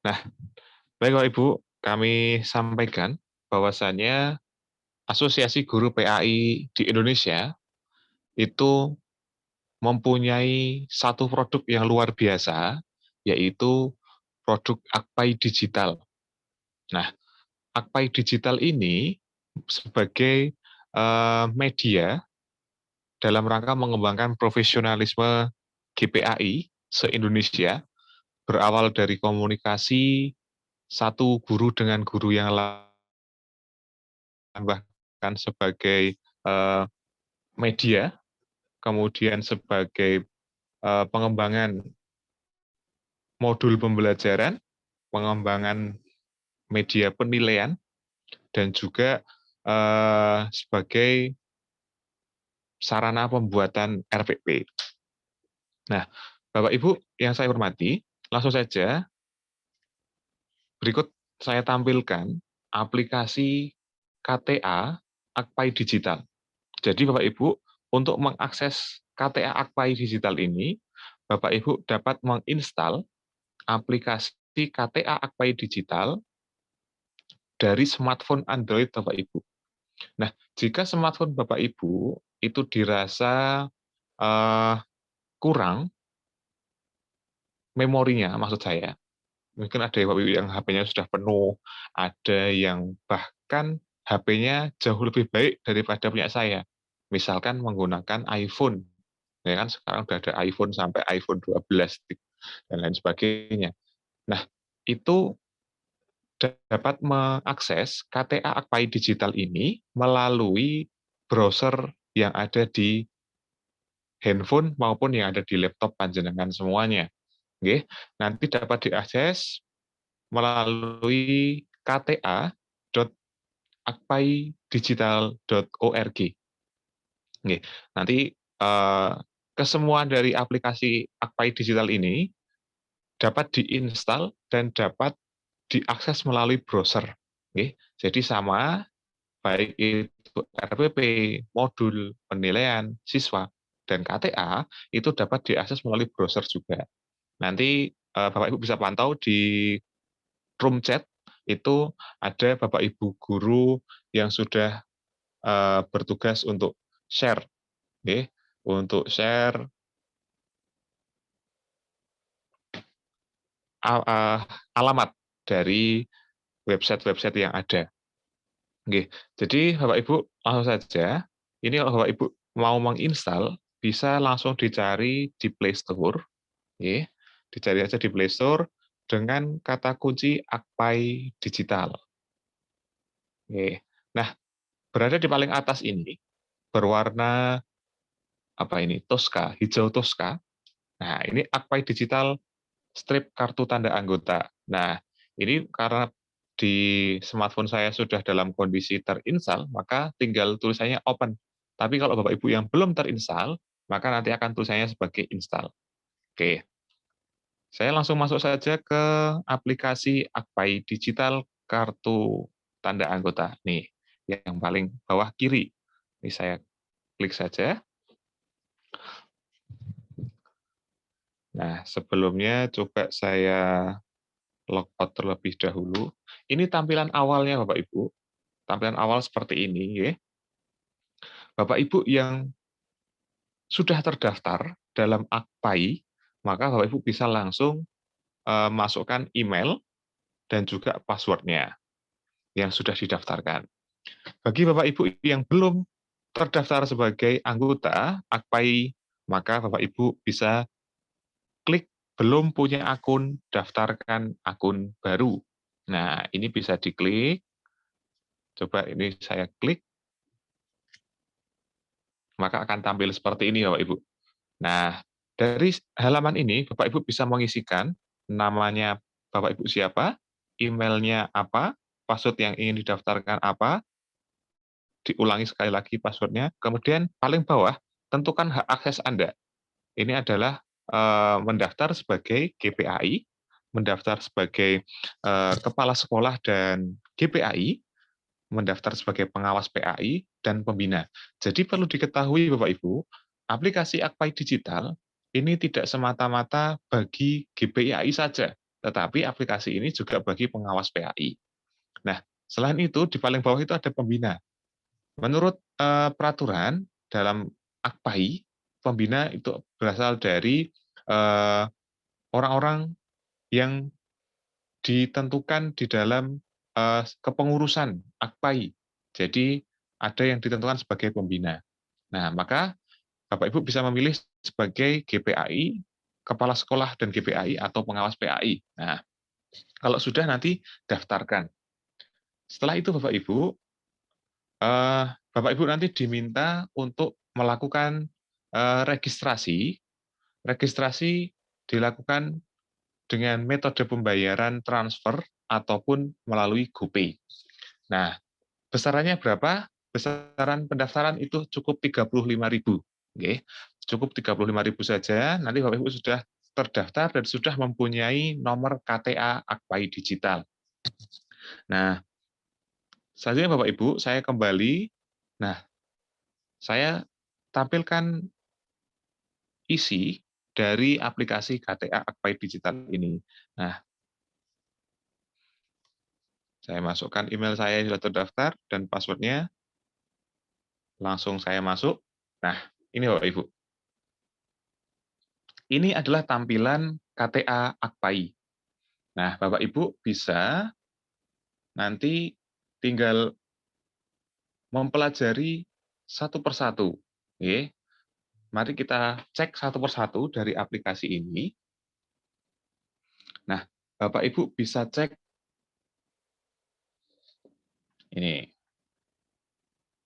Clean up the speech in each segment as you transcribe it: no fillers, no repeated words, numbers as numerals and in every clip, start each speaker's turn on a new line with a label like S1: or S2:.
S1: Nah, baik Bapak Ibu, kami sampaikan bahwasannya Asosiasi Guru PAI di Indonesia itu mempunyai satu produk yang luar biasa, yaitu produk Akpai Digital. Nah, Akpai Digital ini sebagai media dalam rangka mengembangkan profesionalisme GPAI se-Indonesia, berawal dari komunikasi satu guru dengan guru yang lain, bahkan sebagai media, kemudian sebagai pengembangan modul pembelajaran, pengembangan media penilaian, dan juga sebagai sarana pembuatan RPP. Nah, Bapak Ibu yang saya hormati, langsung saja berikut saya tampilkan aplikasi KTA Akpai Digital. Jadi Bapak Ibu, untuk mengakses KTA Akpai Digital ini, Bapak Ibu dapat menginstal aplikasi KTA Akpai Digital dari smartphone Android Bapak Ibu. Nah, jika smartphone Bapak Ibu itu dirasa kurang memorinya, maksud saya, mungkin ada yang HP-nya sudah penuh, ada yang bahkan HP-nya jauh lebih baik daripada punya saya. Misalkan menggunakan iPhone, ya kan sekarang sudah ada iPhone sampai iPhone 12 dan lain sebagainya. Nah, itu dapat mengakses KTA Akpai Digital ini melalui browser yang ada di handphone maupun yang ada di laptop panjenengan semuanya. Oke, nanti dapat diakses melalui kta.akpaidigital.org. Oke, nanti kesemua dari aplikasi Akpai Digital ini dapat diinstal dan dapat diakses melalui browser. Oke, jadi sama, baik itu RPP, modul, penilaian, siswa, dan KTA, itu dapat diakses melalui browser juga. Nanti Bapak Ibu bisa pantau di room chat, itu ada Bapak Ibu guru yang sudah bertugas untuk share, okay? Untuk share alamat dari website-website yang ada. Okay. Jadi Bapak Ibu langsung saja, ini kalau Bapak Ibu mau menginstal, bisa langsung dicari di Play Store, okay? Dicari aja di Play Store dengan kata kunci Akpai Digital. Okay. Nah, berada di paling atas ini berwarna apa ini? Tosca, hijau Tosca. Nah, ini Akpai Digital strip kartu tanda anggota. Nah, ini karena di smartphone saya sudah dalam kondisi terinstall, maka tinggal tulisannya open. Tapi kalau Bapak Ibu yang belum terinstall, maka nanti akan tulisannya sebagai install. Oke. Saya langsung masuk saja ke aplikasi Akpai Digital kartu tanda anggota. Nih, yang paling bawah kiri. Ini saya klik saja. Nah, sebelumnya coba saya logout terlebih dahulu. Ini tampilan awalnya Bapak Ibu. Tampilan awal seperti ini. Ya. Bapak Ibu yang sudah terdaftar dalam Akpai, maka Bapak Ibu bisa langsung masukkan email dan juga password-nya yang sudah didaftarkan. Bagi Bapak Ibu yang belum terdaftar sebagai anggota Akpai, maka Bapak Ibu bisa klik belum punya akun, daftarkan akun baru. Nah, ini bisa diklik. Coba ini saya klik, maka akan tampil seperti ini Bapak Ibu. Nah, dari halaman ini Bapak Ibu bisa mengisikan namanya Bapak Ibu siapa, emailnya apa, password yang ingin didaftarkan apa, diulangi sekali lagi passwordnya, kemudian paling bawah tentukan hak akses Anda. Ini adalah mendaftar sebagai GPAI, mendaftar sebagai kepala sekolah dan GPAI, mendaftar sebagai pengawas PAI, dan pembina. Jadi perlu diketahui Bapak Ibu, aplikasi Akpai Digital ini tidak semata-mata bagi GPAI saja, tetapi aplikasi ini juga bagi pengawas PAI. Nah, selain itu, di paling bawah itu ada pembina. Menurut peraturan dalam AKPAI, pembina itu berasal dari orang-orang yang ditentukan di dalam kepengurusan AKPAI. Jadi ada yang ditentukan sebagai pembina. Nah, maka Bapak Ibu bisa memilih sebagai GPAI, kepala sekolah dan GPAI atau pengawas PAI. Nah, kalau sudah nanti daftarkan. Setelah itu Bapak Ibu nanti diminta untuk melakukan registrasi. Registrasi dilakukan dengan metode pembayaran transfer ataupun melalui GoPay. Nah, besarannya berapa? Besaran pendaftaran itu cukup 35.000. Oke, cukup 35.000 saja. Nanti Bapak Ibu sudah terdaftar dan sudah mempunyai nomor KTA AKPAI digital. Nah, selanjutnya Bapak Ibu, saya kembali. Nah, saya tampilkan isi dari aplikasi KTA AKPAI digital ini. Nah, saya masukkan email saya yang sudah terdaftar dan passwordnya. Langsung saya masuk. Nah, ini Bapak Ibu. Ini adalah tampilan KTA AKPAI. Nah, Bapak Ibu bisa nanti tinggal mempelajari satu persatu. Oke. Mari kita cek satu persatu dari aplikasi ini. Nah, Bapak Ibu bisa cek ini.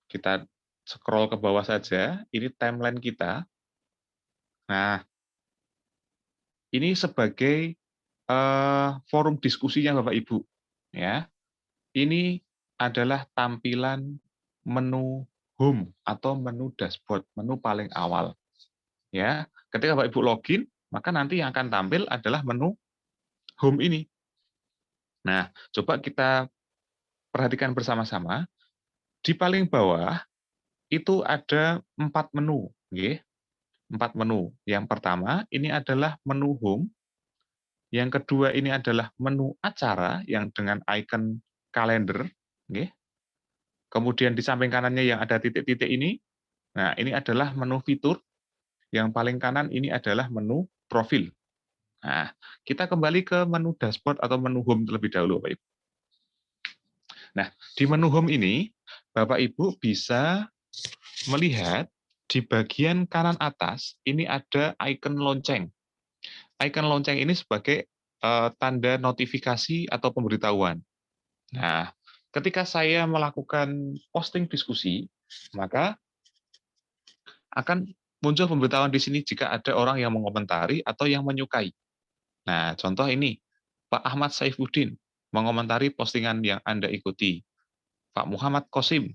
S1: Kita scroll ke bawah saja, ini timeline kita. Nah, ini sebagai forum diskusinya Bapak Ibu. Ya, ini adalah tampilan menu home atau menu dashboard, menu paling awal. Ya, ketika Bapak Ibu login, maka nanti yang akan tampil adalah menu home ini. Nah, coba kita perhatikan bersama-sama. Di paling bawah itu ada 4 menu, nggih. 4 menu. Yang pertama ini adalah menu home, yang kedua ini adalah menu acara yang dengan icon kalender, nggih. Kemudian di samping kanannya yang ada titik-titik ini, nah ini adalah menu fitur, yang paling kanan ini adalah menu profil. Nah, kita kembali ke menu dashboard atau menu home terlebih dahulu, Bapak Ibu. Nah, di menu home ini, Bapak Ibu bisa melihat di bagian kanan atas, ini ada icon lonceng. Icon lonceng ini sebagai tanda notifikasi atau pemberitahuan. Nah, ketika saya melakukan posting diskusi, maka akan muncul pemberitahuan di sini jika ada orang yang mengomentari atau yang menyukai. Nah, contoh ini, Pak Ahmad Saifuddin mengomentari postingan yang Anda ikuti. Pak Muhammad Qasim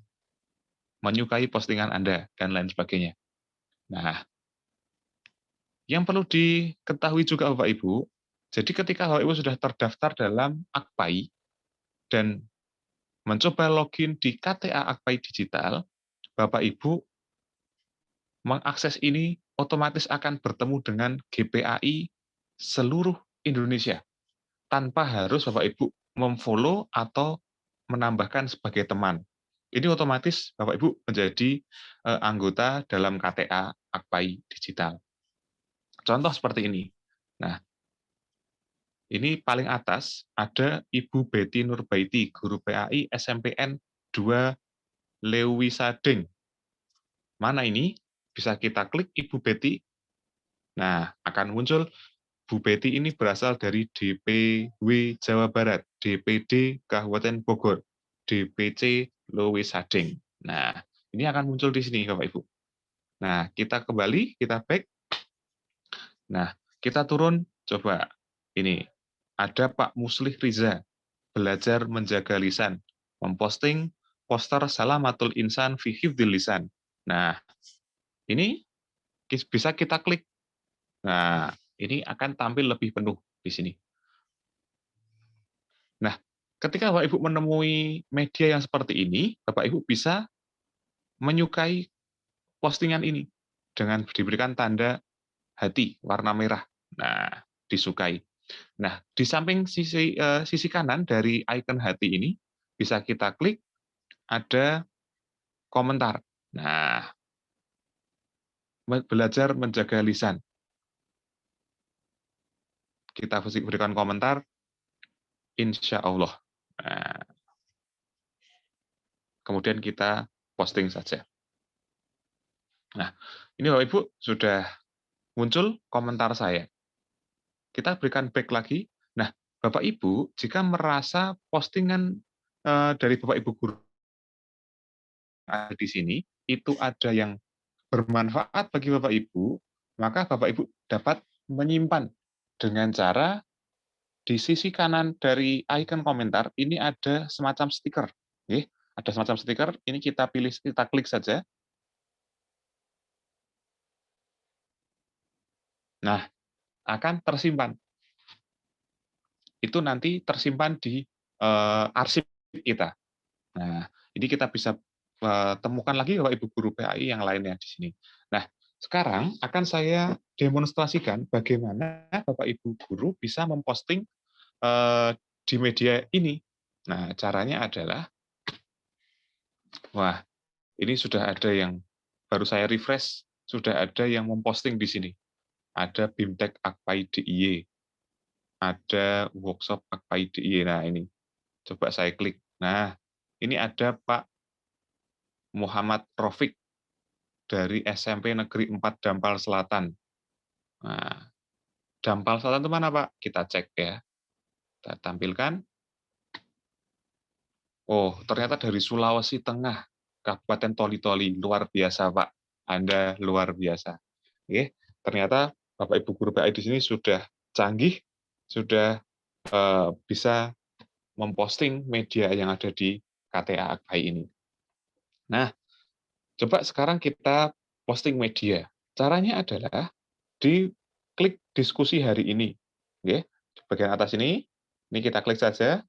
S1: menyukai postingan Anda, dan lain sebagainya. Nah, yang perlu diketahui juga Bapak Ibu, jadi ketika Bapak Ibu sudah terdaftar dalam AKPAI dan mencoba login di KTA AKPAI Digital, Bapak Ibu mengakses ini otomatis akan bertemu dengan GPAI seluruh Indonesia, tanpa harus Bapak Ibu memfollow atau menambahkan sebagai teman. Ini otomatis Bapak Ibu menjadi anggota dalam KTA AKPAI Digital. Contoh seperti ini. Nah, ini paling atas ada Ibu Betty Nurbaiti, guru PAI SMPN 2 Lewisading. Mana ini? Bisa kita klik Ibu Betty. Nah, akan muncul Bu Betty ini berasal dari DPW Jawa Barat, DPD Kabupaten Bogor, DPC Lewisading. Nah, ini akan muncul di sini, Bapak Ibu. Nah, kita kembali, kita back. Nah, kita turun, coba. Ini, ada Pak Muslih Riza, belajar menjaga lisan, memposting poster Salamatul Insan fi Hifdzil Lisan. Nah, ini bisa kita klik. Nah, ini akan tampil lebih penuh di sini. Nah, ketika Bapak Ibu menemui media yang seperti ini, Bapak Ibu bisa menyukai postingan ini dengan diberikan tanda hati warna merah. Nah, disukai. Nah, di samping sisi kanan dari icon hati ini, bisa kita klik, ada komentar. Nah, belajar menjaga lisan. Kita berikan komentar, insya Allah. Nah, kemudian kita posting saja. Nah, ini Bapak Ibu sudah muncul komentar saya. Kita berikan back lagi. Nah, Bapak Ibu, jika merasa postingan dari Bapak Ibu guru di sini, itu ada yang bermanfaat bagi Bapak Ibu, maka Bapak Ibu dapat menyimpan dengan cara di sisi kanan dari icon komentar, ini ada semacam stiker. Ada semacam stiker, ini kita pilih, kita klik saja. Nah, akan tersimpan. Itu nanti tersimpan di arsip kita. Nah, ini kita bisa temukan lagi Bapak Ibu guru PAI yang lainnya di sini. Nah, sekarang akan saya demonstrasikan bagaimana Bapak Ibu guru bisa memposting di media ini. Nah, caranya adalah, wah, ini sudah ada yang baru saya refresh, sudah ada yang memposting di sini. Ada BIMTEK Akpai DIY, ada workshop Akpai DIY. Nah, ini coba saya klik. Nah, ini ada Pak Muhammad Rafiq dari SMP Negeri 4 Dampal Selatan. Nah, Dampal Selatan itu mana, Pak? Kita cek ya. Kita tampilkan. Oh, ternyata dari Sulawesi Tengah, Kabupaten Toli-Toli. Luar biasa, Pak. Anda luar biasa. Oke, ternyata Bapak Ibu guru PAI di sini sudah canggih, sudah bisa memposting media yang ada di KTA Akpai ini. Nah, coba sekarang kita posting media. Caranya adalah di klik diskusi hari ini. Oke, di bagian atas ini kita klik saja.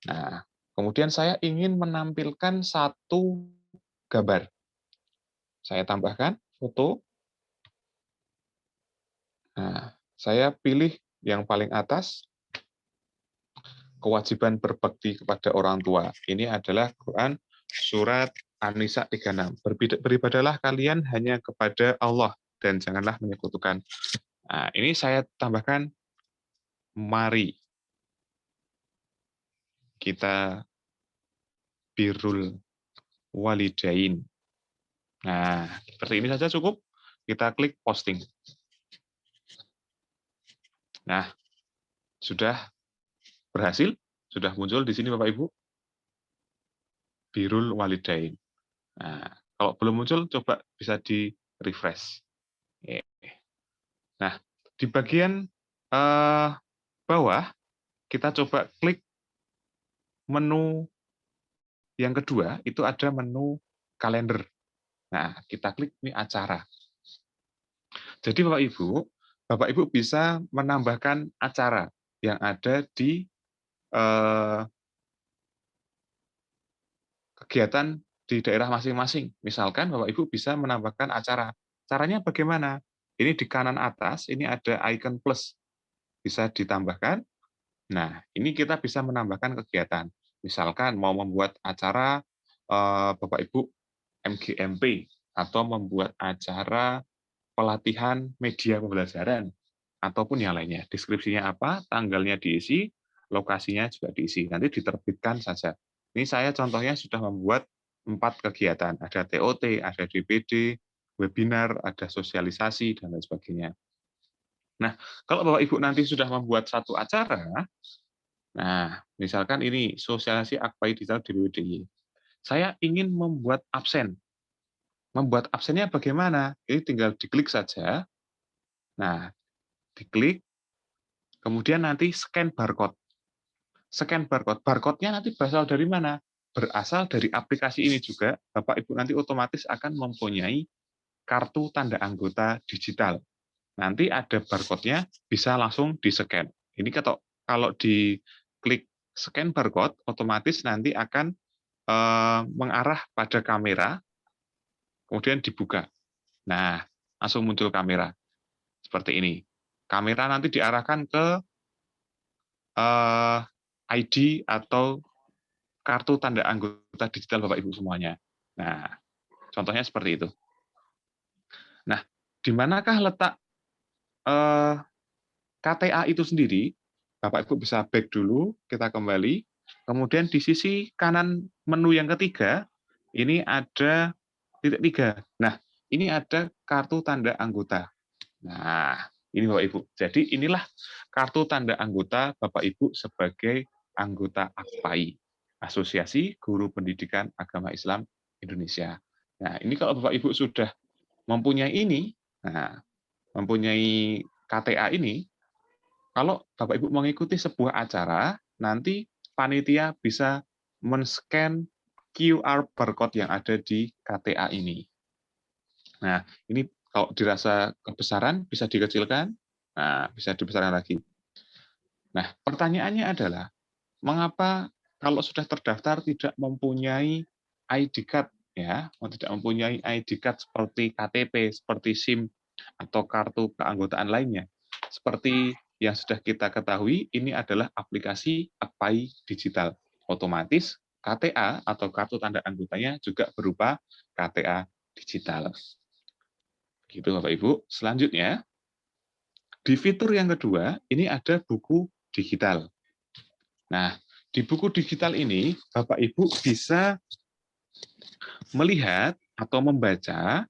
S1: Nah, kemudian saya ingin menampilkan satu gambar. Saya tambahkan foto. Nah, saya pilih yang paling atas, kewajiban berbakti kepada orang tua. Ini adalah Quran surat An-Nisa 36. Beribadalah kalian hanya kepada Allah dan janganlah menyekutukan. Nah, ini saya tambahkan, mari kita birrul walidain. Nah, seperti ini saja cukup. Kita klik posting. Nah, sudah berhasil, sudah muncul di sini Bapak Ibu, birrul walidain. Nah, kalau belum muncul, coba bisa di-refresh. Nah, di bagian bawah, kita coba klik menu yang kedua, itu ada menu kalender. Nah, kita klik ini acara. Jadi Bapak Ibu bisa menambahkan acara yang ada di kegiatan di daerah masing-masing. Misalkan Bapak Ibu bisa menambahkan acara. Caranya bagaimana? Ini di kanan atas, ini ada icon plus. Bisa ditambahkan. Nah, ini kita bisa menambahkan kegiatan. Misalkan mau membuat acara Bapak Ibu MGMP, atau membuat acara pelatihan media pembelajaran, ataupun yang lainnya. Deskripsinya apa, tanggalnya diisi, lokasinya juga diisi. Nanti diterbitkan saja. Ini saya contohnya sudah membuat 4 kegiatan. Ada TOT, ada DPD, webinar, ada sosialisasi, dan lain sebagainya. Nah, kalau Bapak Ibu nanti sudah membuat satu acara, nah, misalkan ini sosialisasi Akpai Digital DPD. Saya ingin membuat absen. Membuat absennya bagaimana? Ini tinggal diklik saja. Nah, diklik, kemudian nanti scan barcode. Scan barcode. Barcode-nya nanti berasal dari mana? Berasal dari aplikasi ini juga. Bapak Ibu nanti otomatis akan mempunyai kartu tanda anggota digital. Nanti ada barcode-nya, bisa langsung di-scan. Ini kalau diklik scan barcode, otomatis nanti akan mengarah pada kamera, kemudian dibuka. Nah, langsung muncul kamera. Seperti ini. Kamera nanti diarahkan ke ID atau kartu tanda anggota digital Bapak Ibu semuanya. Nah, contohnya seperti itu. Nah, di manakah letak KTA itu sendiri? Bapak Ibu bisa back dulu, kita kembali. Kemudian di sisi kanan menu yang ketiga, ini ada titik 3. Nah, ini ada kartu tanda anggota. Nah, ini Bapak Ibu. Jadi inilah kartu tanda anggota Bapak Ibu sebagai anggota AKPAI, Asosiasi Guru Pendidikan Agama Islam Indonesia. Nah, ini kalau Bapak Ibu sudah mempunyai ini, nah, mempunyai KTA ini, kalau Bapak Ibu mengikuti sebuah acara, nanti panitia bisa men-scan QR barcode yang ada di KTA ini. Nah, ini kalau dirasa kebesaran, bisa dikecilkan, nah, bisa dibesarkan lagi. Nah, pertanyaannya adalah, mengapa kalau sudah terdaftar tidak mempunyai ID card, ya, tidak mempunyai ID card seperti KTP, seperti SIM, atau kartu keanggotaan lainnya? Seperti yang sudah kita ketahui, ini adalah aplikasi AKPAI digital. Otomatis KTA atau kartu tanda anggotanya juga berupa KTA digital. Gitu Bapak Ibu. Selanjutnya, di fitur yang kedua, ini ada buku digital. Nah, di buku digital ini, Bapak Ibu bisa melihat atau membaca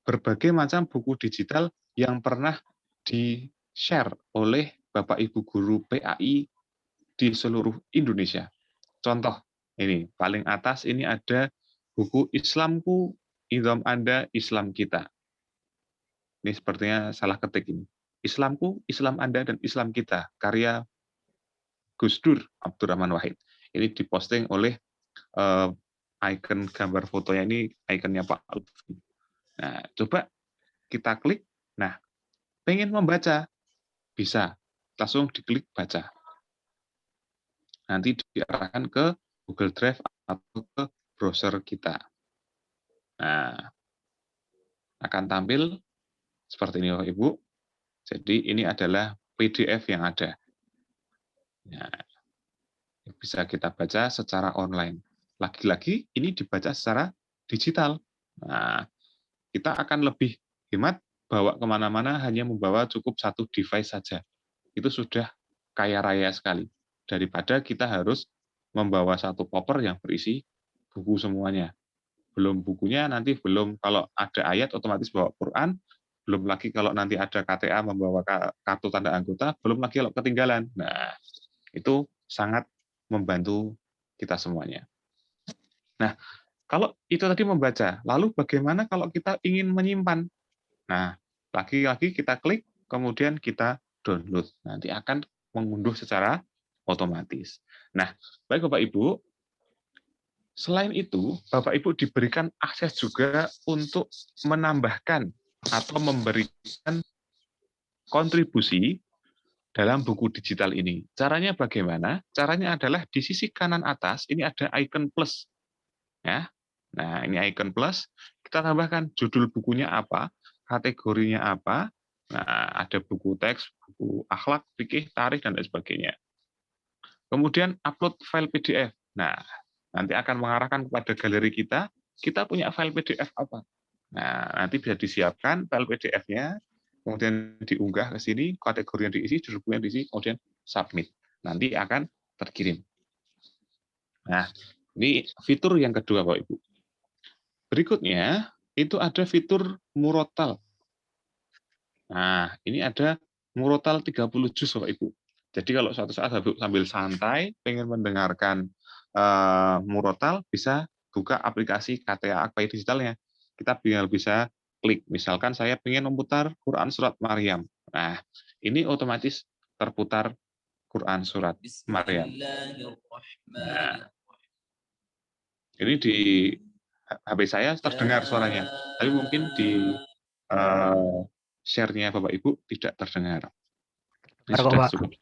S1: berbagai macam buku digital yang pernah di-share oleh Bapak Ibu guru PAI di seluruh Indonesia. Contoh, ini paling atas ini ada buku Islamku, Idham Anda, Islam Kita. Ini sepertinya salah ketik ini. Islamku, Islam Anda, dan Islam Kita, karya Gus Dur Abdurrahman Wahid. Ini diposting oleh icon gambar fotonya ini ikonnya Pak Lutfi. Nah, coba kita klik. Nah, pengen membaca, bisa. Langsung diklik baca. Nanti diarahkan ke Google Drive atau ke browser kita. Nah, akan tampil seperti ini Bapak Ibu. Jadi ini adalah PDF yang ada. Nah, bisa kita baca secara online. Lagi-lagi ini dibaca secara digital. Nah, kita akan lebih hemat bawa kemana-mana hanya membawa cukup satu device saja. Itu sudah kaya raya sekali. Daripada kita harus membawa satu koper yang berisi buku semuanya. Belum bukunya, nanti belum kalau ada ayat otomatis bawa Quran, belum lagi kalau nanti ada KTA membawa kartu tanda anggota, belum lagi kalau ketinggalan. Nah, itu sangat membantu kita semuanya. Nah, kalau itu tadi membaca, lalu bagaimana kalau kita ingin menyimpan? Nah, lagi-lagi kita klik, kemudian kita download. Nanti akan mengunduh secara otomatis. Nah, baik Bapak Ibu, selain itu, Bapak Ibu diberikan akses juga untuk menambahkan atau memberikan kontribusi dalam buku digital ini. Caranya bagaimana? Caranya adalah di sisi kanan atas, ini ada icon plus. Ya. Nah, ini icon plus, kita tambahkan judul bukunya apa, kategorinya apa, nah, ada buku teks, buku akhlak, fikih, tarikh, dan lain sebagainya. Kemudian upload file PDF. Nah, nanti akan mengarahkan kepada galeri kita punya file PDF apa. Nah, nanti bisa disiapkan file PDF-nya, kemudian diunggah ke sini, kategori yang diisi, judul buku yang diisi, kemudian submit. Nanti akan terkirim. Nah, ini fitur yang kedua, Bapak Ibu. Berikutnya, itu ada fitur murotal. Nah, ini ada murotal 30 juz, Bapak Ibu. Jadi kalau suatu saat sambil santai, pengen mendengarkan murotal, bisa buka aplikasi KTA AKPAI digitalnya. Kita bisa klik, misalkan saya pengen memutar Quran Surat Maryam. Nah, ini otomatis terputar Quran Surat Maryam. Nah, ini di HP saya terdengar suaranya, tapi mungkin di share-nya Bapak Ibu tidak terdengar. Ini sudah cukup.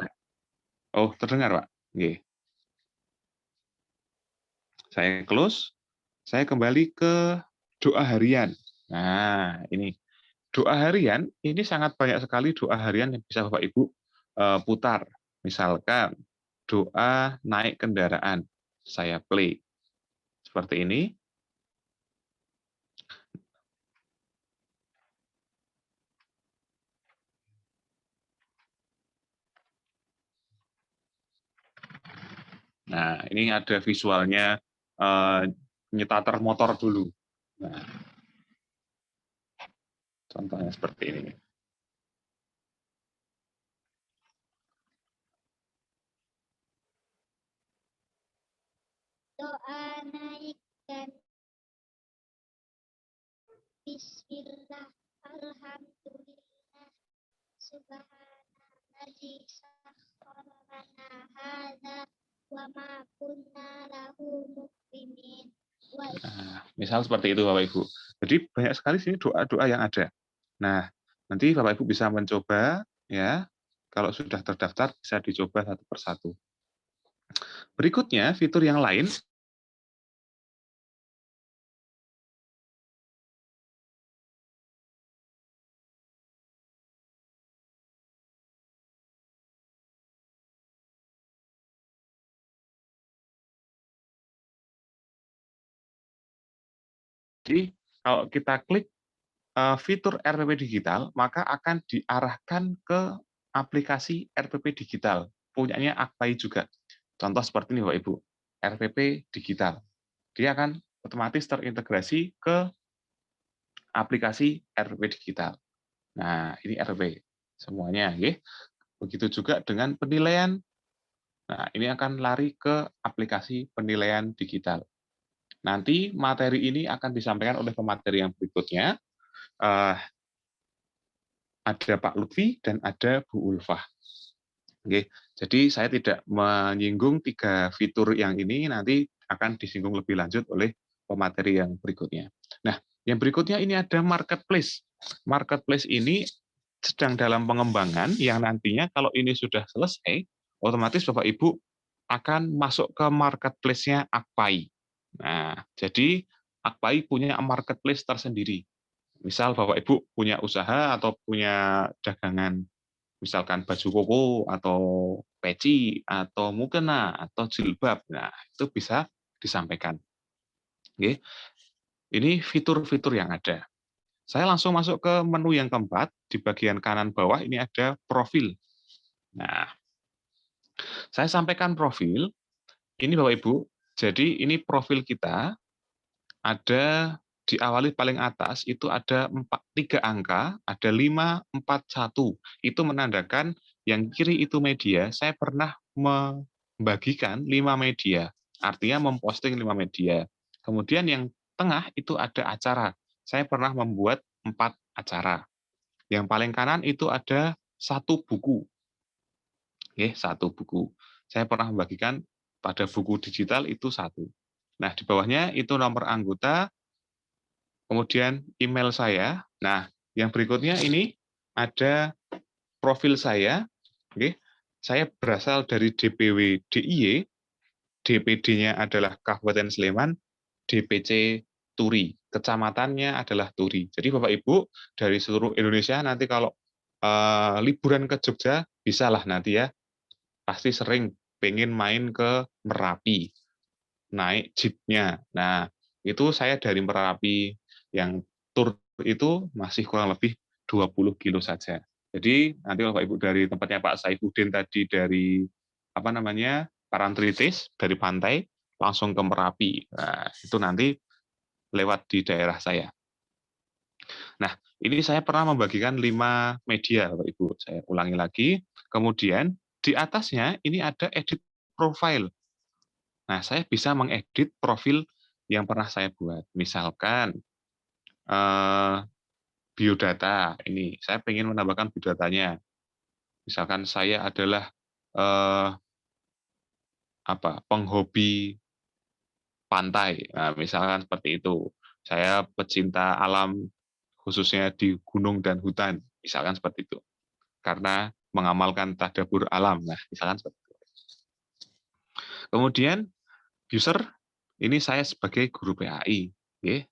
S1: Oh, terdengar, Pak? Oke. Saya close. Saya kembali ke doa harian. Nah, ini doa harian, ini sangat banyak sekali doa harian yang bisa Bapak Ibu putar. Misalkan, doa naik kendaraan. Saya play. Seperti ini. Nah, ini ada visualnya nyetater motor dulu. Nah, contohnya seperti ini.
S2: Doa naik dan Bismillah, Alhamdulillah, Subhanalladzi sakhkhara lana hadza wa ma kunna lahu muqrinin.
S1: Nah, misal seperti itu Bapak Ibu. Jadi banyak sekali sini doa-doa yang ada. Nah, nanti Bapak Ibu bisa mencoba ya. Kalau sudah terdaftar bisa dicoba satu persatu. Berikutnya fitur yang lain. Jadi kalau kita klik fitur RPP Digital, maka akan diarahkan ke aplikasi RPP Digital. Punyanya Akpai juga. Contoh seperti ini Bapak Ibu, RPP Digital. Dia akan otomatis terintegrasi ke aplikasi RPP Digital. Nah, ini RPP semuanya. Ya. Begitu juga dengan penilaian. Nah, ini akan lari ke aplikasi penilaian digital. Nanti materi ini akan disampaikan oleh pemateri yang berikutnya. Ada Pak Lutfi dan ada Bu Ulfah. Oke, jadi saya tidak menyinggung 3 fitur yang ini, nanti akan disinggung lebih lanjut oleh pemateri yang berikutnya. Nah, yang berikutnya ini ada marketplace. Marketplace ini sedang dalam pengembangan yang nantinya kalau ini sudah selesai, otomatis Bapak Ibu akan masuk ke marketplace-nya Akpai. Nah, jadi Akpai punya marketplace tersendiri. Misal Bapak Ibu punya usaha atau punya dagangan, misalkan baju koko atau peci atau mukena atau jilbab. Nah, itu bisa disampaikan. Oke. Ini fitur-fitur yang ada. Saya langsung masuk ke menu yang keempat, di bagian kanan bawah ini ada profil. Nah, saya sampaikan profil, ini Bapak Ibu, jadi ini profil kita, ada diawali paling atas, itu ada 3 angka, ada 541. Itu menandakan yang kiri itu media, saya pernah membagikan 5 media, artinya memposting 5 media. Kemudian yang tengah itu ada acara, saya pernah membuat 4 acara. Yang paling kanan itu ada 1 buku. Oke, 1 buku. Saya pernah membagikan pada buku digital itu 1. Nah, di bawahnya itu nomor anggota, kemudian email saya. Nah, yang berikutnya ini ada profil saya. Oke, saya berasal dari DPW DIY, DPD-nya adalah Kabupaten Sleman, DPC Turi, kecamatannya adalah Turi. Jadi Bapak Ibu dari seluruh Indonesia nanti kalau liburan ke Jogja bisalah nanti ya, pasti sering pengen main ke Merapi, naik jeepnya. Nah, itu saya dari Merapi, yang tur itu masih kurang lebih 20 kilo saja. Jadi nanti Bapak Ibu dari tempatnya Pak Saifuddin tadi dari apa namanya Parangtritis dari pantai langsung ke Merapi. Nah, itu nanti lewat di daerah saya. Nah, ini saya pernah membagikan 5 media, Bapak Ibu. Saya ulangi lagi. Kemudian di atasnya ini ada edit profile. Nah, saya bisa mengedit profil yang pernah saya buat. Misalkan biodata. Ini saya ingin menambahkan biodatanya. Misalkan saya adalah penghobi pantai. Nah, misalkan seperti itu. Saya pecinta alam khususnya di gunung dan hutan, misalkan seperti itu. Karena mengamalkan tadabbur alam. Nah, misalkan seperti itu. Kemudian user, ini saya sebagai guru PAI. Okay.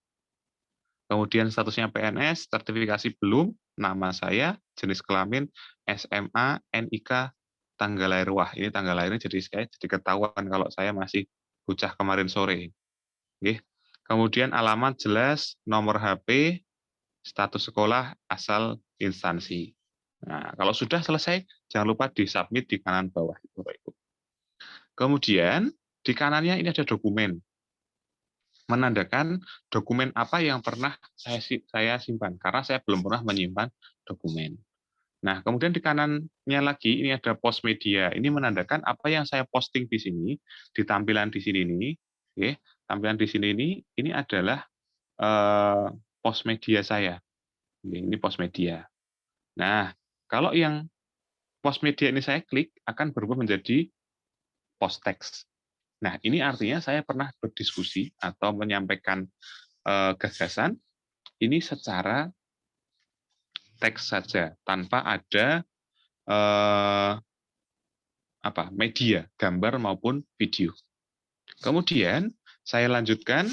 S1: Kemudian statusnya PNS, sertifikasi belum, nama saya, jenis kelamin, SMA, NIK, tanggal lahir. Wah, ini tanggal lahirnya jadi ketahuan kalau saya masih bocah kemarin sore. Oke. Kemudian alamat jelas, nomor HP, status sekolah, asal instansi. Nah, kalau sudah selesai, jangan lupa di-submit di kanan bawah. Bapak Ibu. Kemudian, di kanannya ini ada dokumen. Menandakan dokumen apa yang pernah saya simpan, karena saya belum pernah menyimpan dokumen. Nah, kemudian di kanannya lagi, ini ada post media. Ini menandakan apa yang saya posting di sini, di tampilan di sini ini, oke, tampilan di sini ini adalah post media saya. Ini post media. Nah, kalau yang post media ini saya klik, akan berubah menjadi post text. Nah, ini artinya saya pernah berdiskusi atau menyampaikan gagasan ini secara teks saja, tanpa ada media, gambar maupun video. Kemudian saya lanjutkan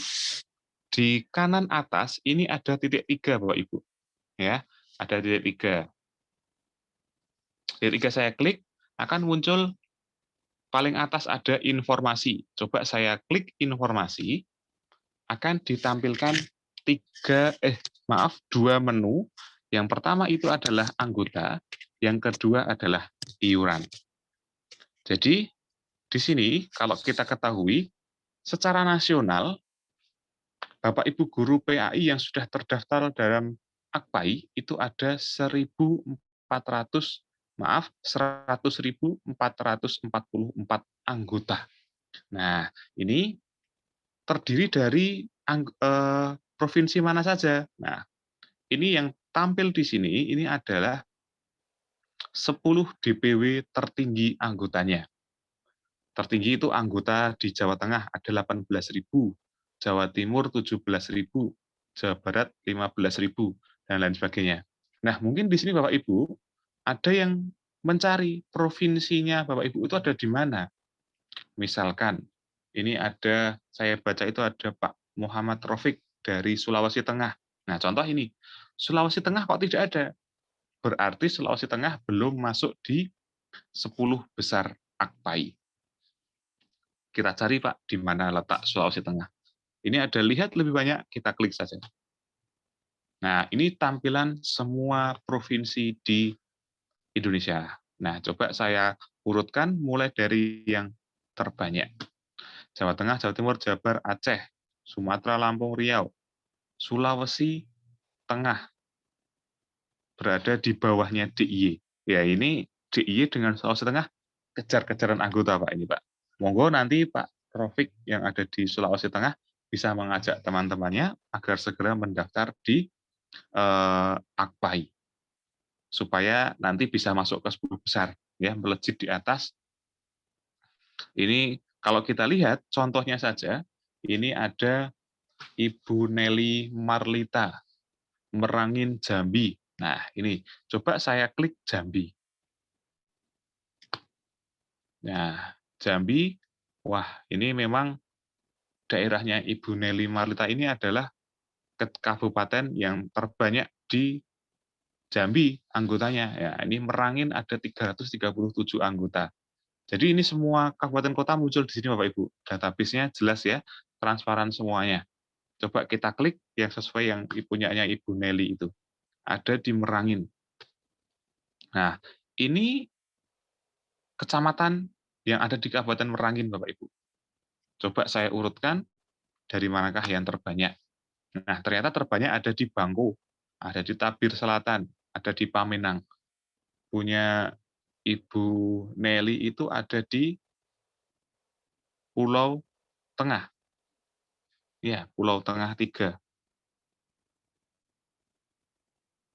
S1: di kanan atas ini ada titik 3, Bapak Ibu. Ya, ada titik 3. Titik 3 saya klik, akan muncul paling atas ada informasi. Coba saya klik informasi, akan ditampilkan dua menu. Yang pertama itu adalah anggota, yang kedua adalah iuran. Jadi di sini kalau kita ketahui secara nasional Bapak Ibu guru PAI yang sudah terdaftar dalam AKPAI itu ada 100.444 anggota. Nah, ini terdiri dari provinsi mana saja. Nah, ini yang tampil di sini ini adalah 10 DPW tertinggi anggotanya. Tertinggi itu anggota di Jawa Tengah ada 18.000, Jawa Timur 17.000, Jawa Barat 15.000, dan lain sebagainya. Nah, mungkin di sini Bapak Ibu ada yang mencari provinsinya Bapak Ibu itu ada di mana. Misalkan ini ada, saya baca itu ada Pak Muhammad Rafiq dari Sulawesi Tengah. Nah, contoh ini, Sulawesi Tengah kok tidak ada? Berarti Sulawesi Tengah belum masuk di 10 besar AKPAI. Kita cari, Pak, di mana letak Sulawesi Tengah. Ini ada lihat lebih banyak, kita klik saja. Nah, ini tampilan semua provinsi di Indonesia. Nah, coba saya urutkan mulai dari yang terbanyak. Jawa Tengah, Jawa Timur, Jabar, Aceh, Sumatera, Lampung, Riau, Sulawesi Tengah berada di bawahnya DIY. Ya, ini DIY dengan Sulawesi Tengah kejar-kejaran anggota, Pak, ini, Pak. Monggo nanti Pak Rafiq yang ada di Sulawesi Tengah bisa mengajak teman-temannya agar segera mendaftar di AKPAI supaya nanti bisa masuk ke 10 besar, ya, melejit di atas. Ini kalau kita lihat contohnya saja, ini ada Ibu Nelly Marlita, Merangin Jambi. Nah, ini coba saya klik Jambi. Nah, Jambi, wah, ini memang daerahnya Ibu Nelly Marlita ini adalah kabupaten yang terbanyak di Jambi anggotanya. Ya, ini Merangin ada 337 anggota. Jadi ini semua kabupaten kota muncul di sini Bapak Ibu. Database-nya jelas ya, transparan semuanya. Coba kita klik yang sesuai yang punyanya Ibu Nelly itu. Ada di Merangin. Nah, ini kecamatan yang ada di Kabupaten Merangin Bapak Ibu. Coba saya urutkan dari manakah yang terbanyak. Nah, ternyata terbanyak ada di Bangko, ada di Tabir Selatan, ada di Pamenang. Punya Ibu Nelly itu ada di Pulau Tengah. Ya, Pulau Tengah 3.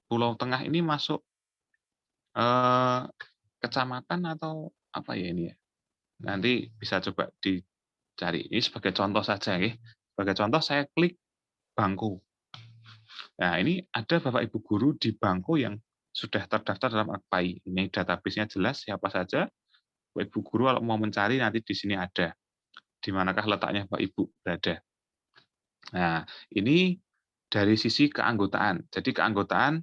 S1: Pulau Tengah ini masuk kecamatan atau apa ya ini ya? Nanti bisa coba dicari. Ini sebagai contoh saja ya. Sebagai contoh saya klik Bangko. Nah, ini ada Bapak Ibu guru di Bangko yang sudah terdaftar dalam AKPAI. Ini database-nya jelas siapa saja. Bapak Ibu guru kalau mau mencari nanti di sini ada. Di manakah letaknya Bapak Ibu berada. Nah, ini dari sisi keanggotaan. Jadi keanggotaan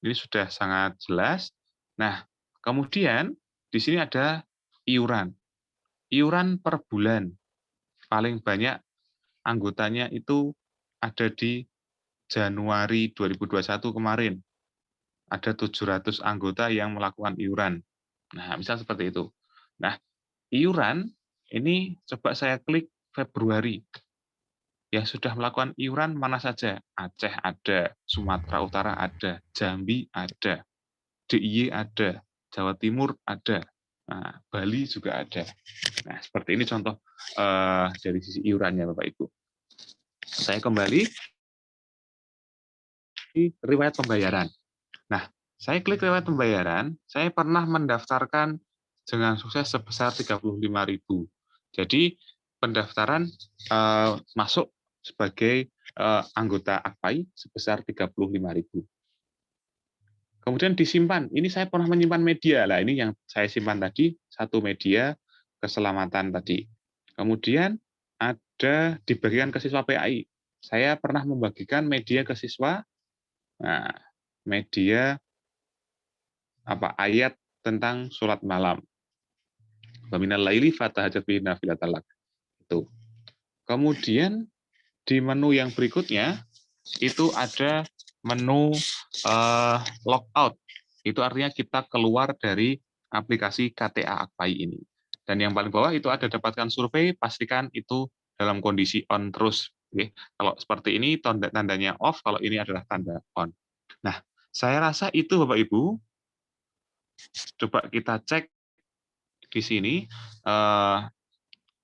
S1: ini sudah sangat jelas. Nah, kemudian di sini ada iuran. Iuran per bulan. Paling banyak anggotanya itu ada di Januari 2021 kemarin. Ada 700 anggota yang melakukan iuran. Nah, misal seperti itu. Nah, iuran ini coba saya klik Februari. Yang sudah melakukan iuran mana saja? Aceh ada, Sumatera Utara ada, Jambi ada, DIY ada, Jawa Timur ada, nah, Bali juga ada. Nah, seperti ini contoh dari sisi iurannya, Bapak Ibu. Saya kembali di riwayat pembayaran. Nah, saya klik riwayat pembayaran, saya pernah mendaftarkan dengan sukses sebesar 35.000. Jadi pendaftaran masuk sebagai anggota AKPAI sebesar 35.000. Kemudian disimpan. Ini saya pernah menyimpan media. Lah, ini yang saya simpan tadi, satu media keselamatan tadi. Kemudian ada dibagikan ke siswa PAI. Saya pernah membagikan media ke siswa. Nah, media ayat tentang sholat malam. Waminal laili fatahajat bihi nafilatal lak. Itu. Kemudian di menu yang berikutnya itu ada menu logout. Itu artinya kita keluar dari aplikasi KTA AKPAI ini. Dan yang paling bawah itu ada dapatkan survei, pastikan itu dalam kondisi on terus. Oke. Kalau seperti ini tandanya off, kalau ini adalah tanda on. Nah, saya rasa itu Bapak Ibu. Coba kita cek di sini,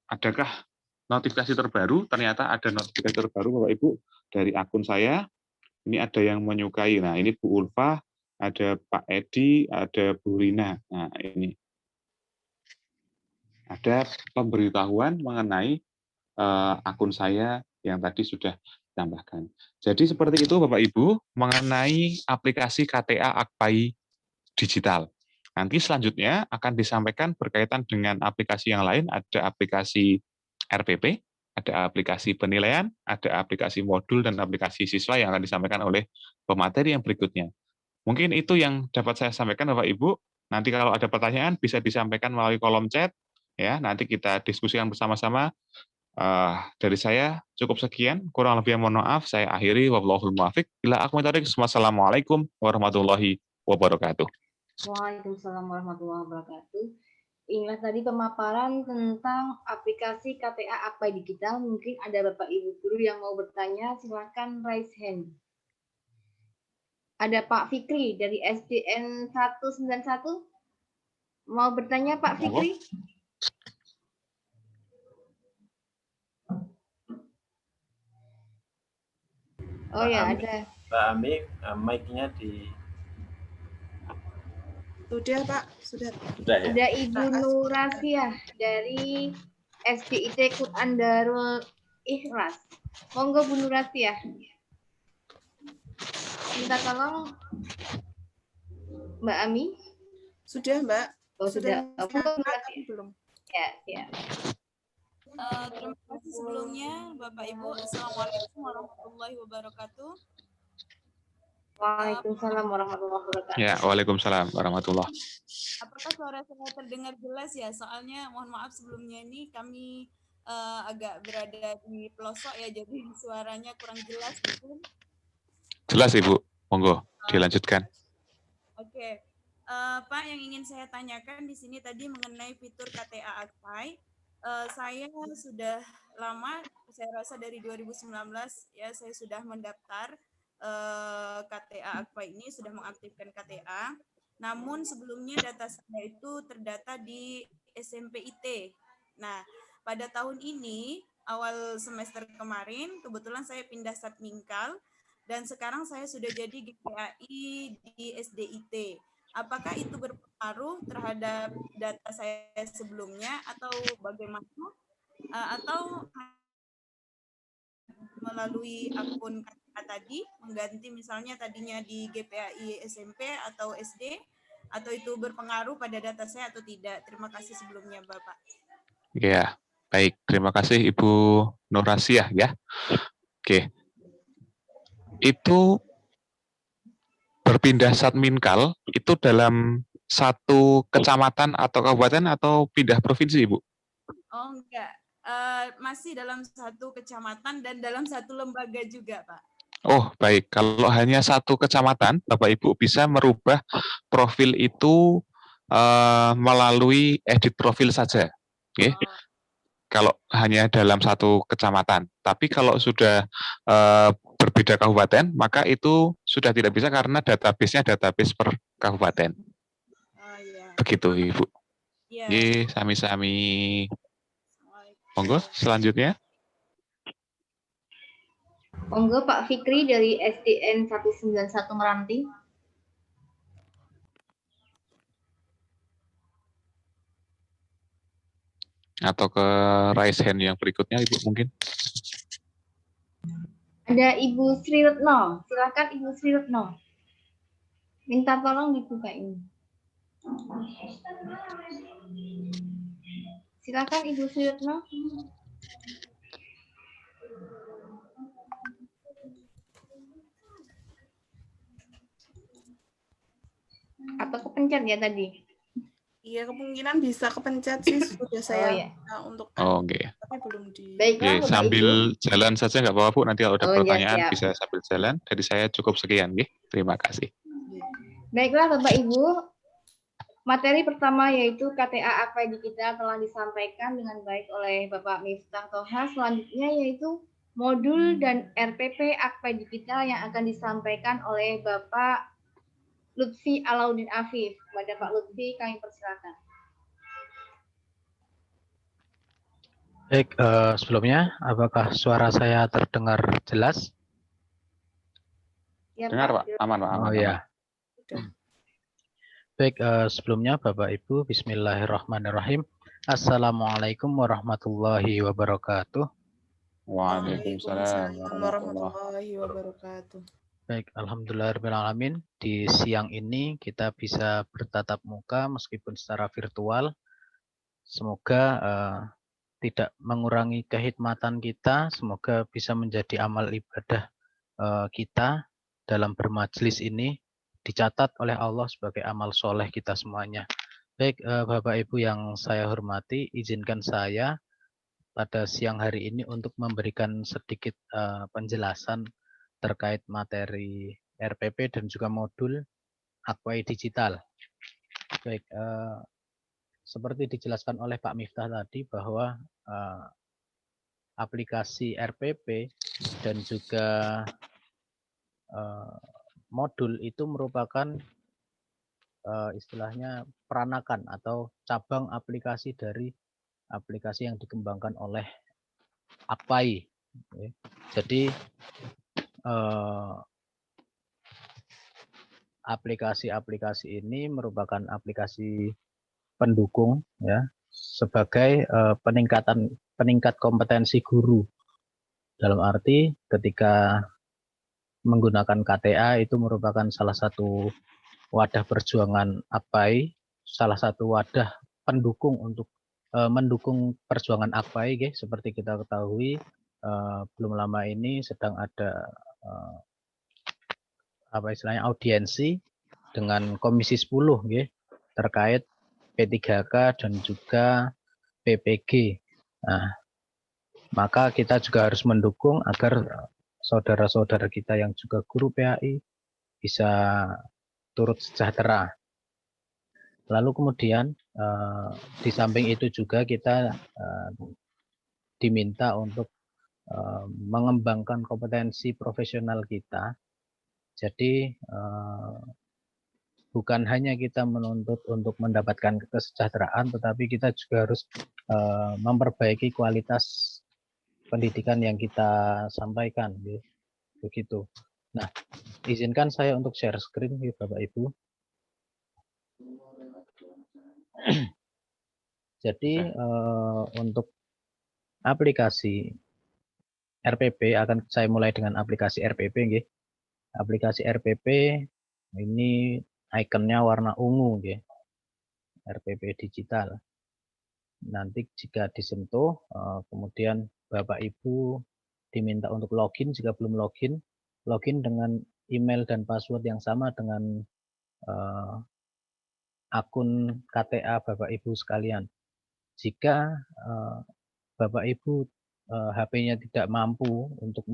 S1: adakah notifikasi terbaru? Ternyata ada notifikasi terbaru Bapak Ibu dari akun saya. Ini ada yang menyukai. Nah, ini Bu Ulfa, ada Pak Edi, ada Bu Rina. Nah, ini ada pemberitahuan mengenai akun saya yang tadi sudah ditambahkan. Jadi seperti itu Bapak Ibu mengenai aplikasi KTA AKPAI digital. Nanti selanjutnya akan disampaikan berkaitan dengan aplikasi yang lain, ada aplikasi RPP, ada aplikasi penilaian, ada aplikasi modul, dan aplikasi siswa yang akan disampaikan oleh pemateri yang berikutnya. Mungkin itu yang dapat saya sampaikan Bapak Ibu. Nanti kalau ada pertanyaan bisa disampaikan melalui kolom chat. Ya, nanti kita diskusikan bersama-sama. Dari saya cukup sekian, kurang lebih mohon maaf. Saya akhiri. Wallahul muwaffiq. Bila aqwamit thoriq. Wassalamualaikum warahmatullahi wabarakatuh.
S3: Waalaikumsalam warahmatullahi wabarakatuh. Inilah tadi pemaparan tentang aplikasi KTA AKPAI Digital. Mungkin ada Bapak Ibu guru yang mau bertanya, silakan raise hand. Ada Pak Fikri dari SDN 191. Mau bertanya Pak Fikri? Oh ya, ada.
S4: Mbak Ami, mic-nya di...
S5: Sudah, Pak. Sudah.
S4: Sudah ya?
S3: Ada Ibu Nurasiah dari SDIT Quran Darul Ikhlas. Monggo Bu Nurasiah. Minta tolong Mbak Ami.
S5: Sudah, Mbak.
S3: Oh, sudah.
S5: Belum.
S3: Ya, ya.
S6: Terima kasih sebelumnya Bapak Ibu. Assalamualaikum warahmatullahi wabarakatuh.
S3: Waalaikumsalam warahmatullahi wabarakatuh.
S1: Ya, waalaikumsalam warahmatullahi.
S6: Apakah suara saya terdengar jelas ya? Soalnya mohon maaf sebelumnya ini kami agak berada di pelosok ya, jadi suaranya kurang jelas mungkin.
S1: Jelas Ibu, monggo dilanjutkan.
S6: Oke. Pak, yang ingin saya tanyakan di sini tadi mengenai fitur KTA AKPAI. Saya sudah lama, saya rasa dari 2019 ya, saya sudah mendaftar KTA AKPAI ini, sudah mengaktifkan KTA. Namun sebelumnya data saya itu terdata di SMPIT. Nah, pada tahun ini, awal semester kemarin, kebetulan saya pindah Satmingkal, dan sekarang saya sudah jadi GPAI di SDIT. Apakah itu berpengaruh terhadap data saya sebelumnya atau bagaimana? Atau melalui akun KTA tadi mengganti misalnya tadinya di GPAI SMP atau SD, atau itu berpengaruh pada data saya atau tidak? Terima kasih sebelumnya Bapak.
S1: Ya, baik. Terima kasih Ibu Nurasiah ya. Oke. Itu berpindah Satminkal itu dalam satu kecamatan atau kabupaten atau pindah provinsi, Ibu?
S6: Oh enggak, masih dalam satu kecamatan dan dalam satu lembaga juga, Pak.
S1: Oh, baik. Kalau hanya satu kecamatan, Bapak Ibu bisa merubah profil itu melalui edit profil saja. Oke.
S6: Oh,
S1: Kalau hanya dalam satu kecamatan. Tapi kalau sudah berbeda kabupaten, maka itu sudah tidak bisa karena database-nya database per kabupaten.
S6: oh iya.
S1: Begitu, Ibu.
S6: Iya.
S1: Ye, sami-sami.
S6: Assalamualaikum.
S1: Monggo, selanjutnya.
S3: Monggo Pak Fikri dari SDN 191 Meranti.
S1: Atau ke raise hand yang berikutnya, Ibu mungkin.
S3: Ada Ibu Sri Retno. Silakan Ibu Sri Retno. Minta tolong dibuka ini. Silakan Ibu Sri Retno. Atau kepencet ya tadi?
S5: Iya, kemungkinan bisa kepencet sih sudah saya
S3: ya.
S5: untuk
S1: Oh, oke.
S5: tapi belum di.
S3: Baiklah,
S1: Oke,
S3: Bapak
S1: sambil
S3: Ibu.
S1: jalan saja nggak apa-apa, Bu. Nanti kalau ada
S3: Oh, ya,
S1: pertanyaan
S3: siap.
S1: bisa sambil jalan. Dari saya cukup sekian, nggih. Terima kasih.
S3: Baiklah, Bapak Ibu. Materi pertama yaitu KTA Akpai Digital telah disampaikan dengan baik oleh Bapak Miftah Toha. Selanjutnya yaitu modul dan RPP Akpai Digital yang akan disampaikan oleh Bapak Lutfi Alauddin Afif. Kepada Pak Lutfi kami persilakan.
S7: Baik, sebelumnya apakah suara saya terdengar jelas?
S3: Ya,
S1: Dengar, Pak.
S3: Pak.
S1: Aman, Pak. Aman,
S7: Oh
S1: aman.
S7: ya. Baik, sebelumnya Bapak Ibu, Bismillahirrahmanirrahim. Assalamualaikum warahmatullahi wabarakatuh.
S1: Waalaikumsalam
S5: warahmatullahi wabarakatuh.
S7: Baik, alhamdulillahirrahmanirrahim. Di siang ini kita bisa bertatap muka meskipun secara virtual. Semoga tidak mengurangi kehikmatan kita, semoga bisa menjadi amal ibadah kita dalam bermajlis ini dicatat oleh Allah sebagai amal soleh kita semuanya. Baik, Bapak Ibu yang saya hormati, izinkan saya pada siang hari ini untuk memberikan sedikit penjelasan terkait materi RPP dan juga modul Akpai Digital. Baik, seperti dijelaskan oleh Pak Miftah tadi bahwa aplikasi RPP dan juga modul itu merupakan istilahnya peranakan atau cabang aplikasi dari aplikasi yang dikembangkan oleh Akpai. Jadi aplikasi-aplikasi ini merupakan aplikasi pendukung ya sebagai peningkat kompetensi guru. Dalam arti ketika menggunakan KTA itu merupakan salah satu wadah perjuangan Akpai, salah satu wadah pendukung untuk mendukung perjuangan Akpai, seperti kita ketahui belum lama ini sedang ada audiensi dengan Komisi 10 terkait P3K dan juga PPG. Nah, maka kita juga harus mendukung agar saudara-saudara kita yang juga guru PAI bisa turut sejahtera. Lalu kemudian di samping itu juga kita diminta untuk mengembangkan kompetensi profesional kita. Jadi bukan hanya kita menuntut untuk mendapatkan kesejahteraan, tetapi kita juga harus memperbaiki kualitas pendidikan yang kita sampaikan, begitu. Nah, izinkan saya untuk share screen, Bapak Ibu. Jadi untuk aplikasi RPP akan saya mulai dengan aplikasi RPP, Aplikasi RPP ini ikonnya warna ungu, RPP digital. Nanti jika disentuh, kemudian Bapak Ibu diminta untuk login. Jika belum login dengan email dan password yang sama dengan akun KTA Bapak Ibu sekalian. Jika Bapak Ibu HP-nya tidak mampu untuk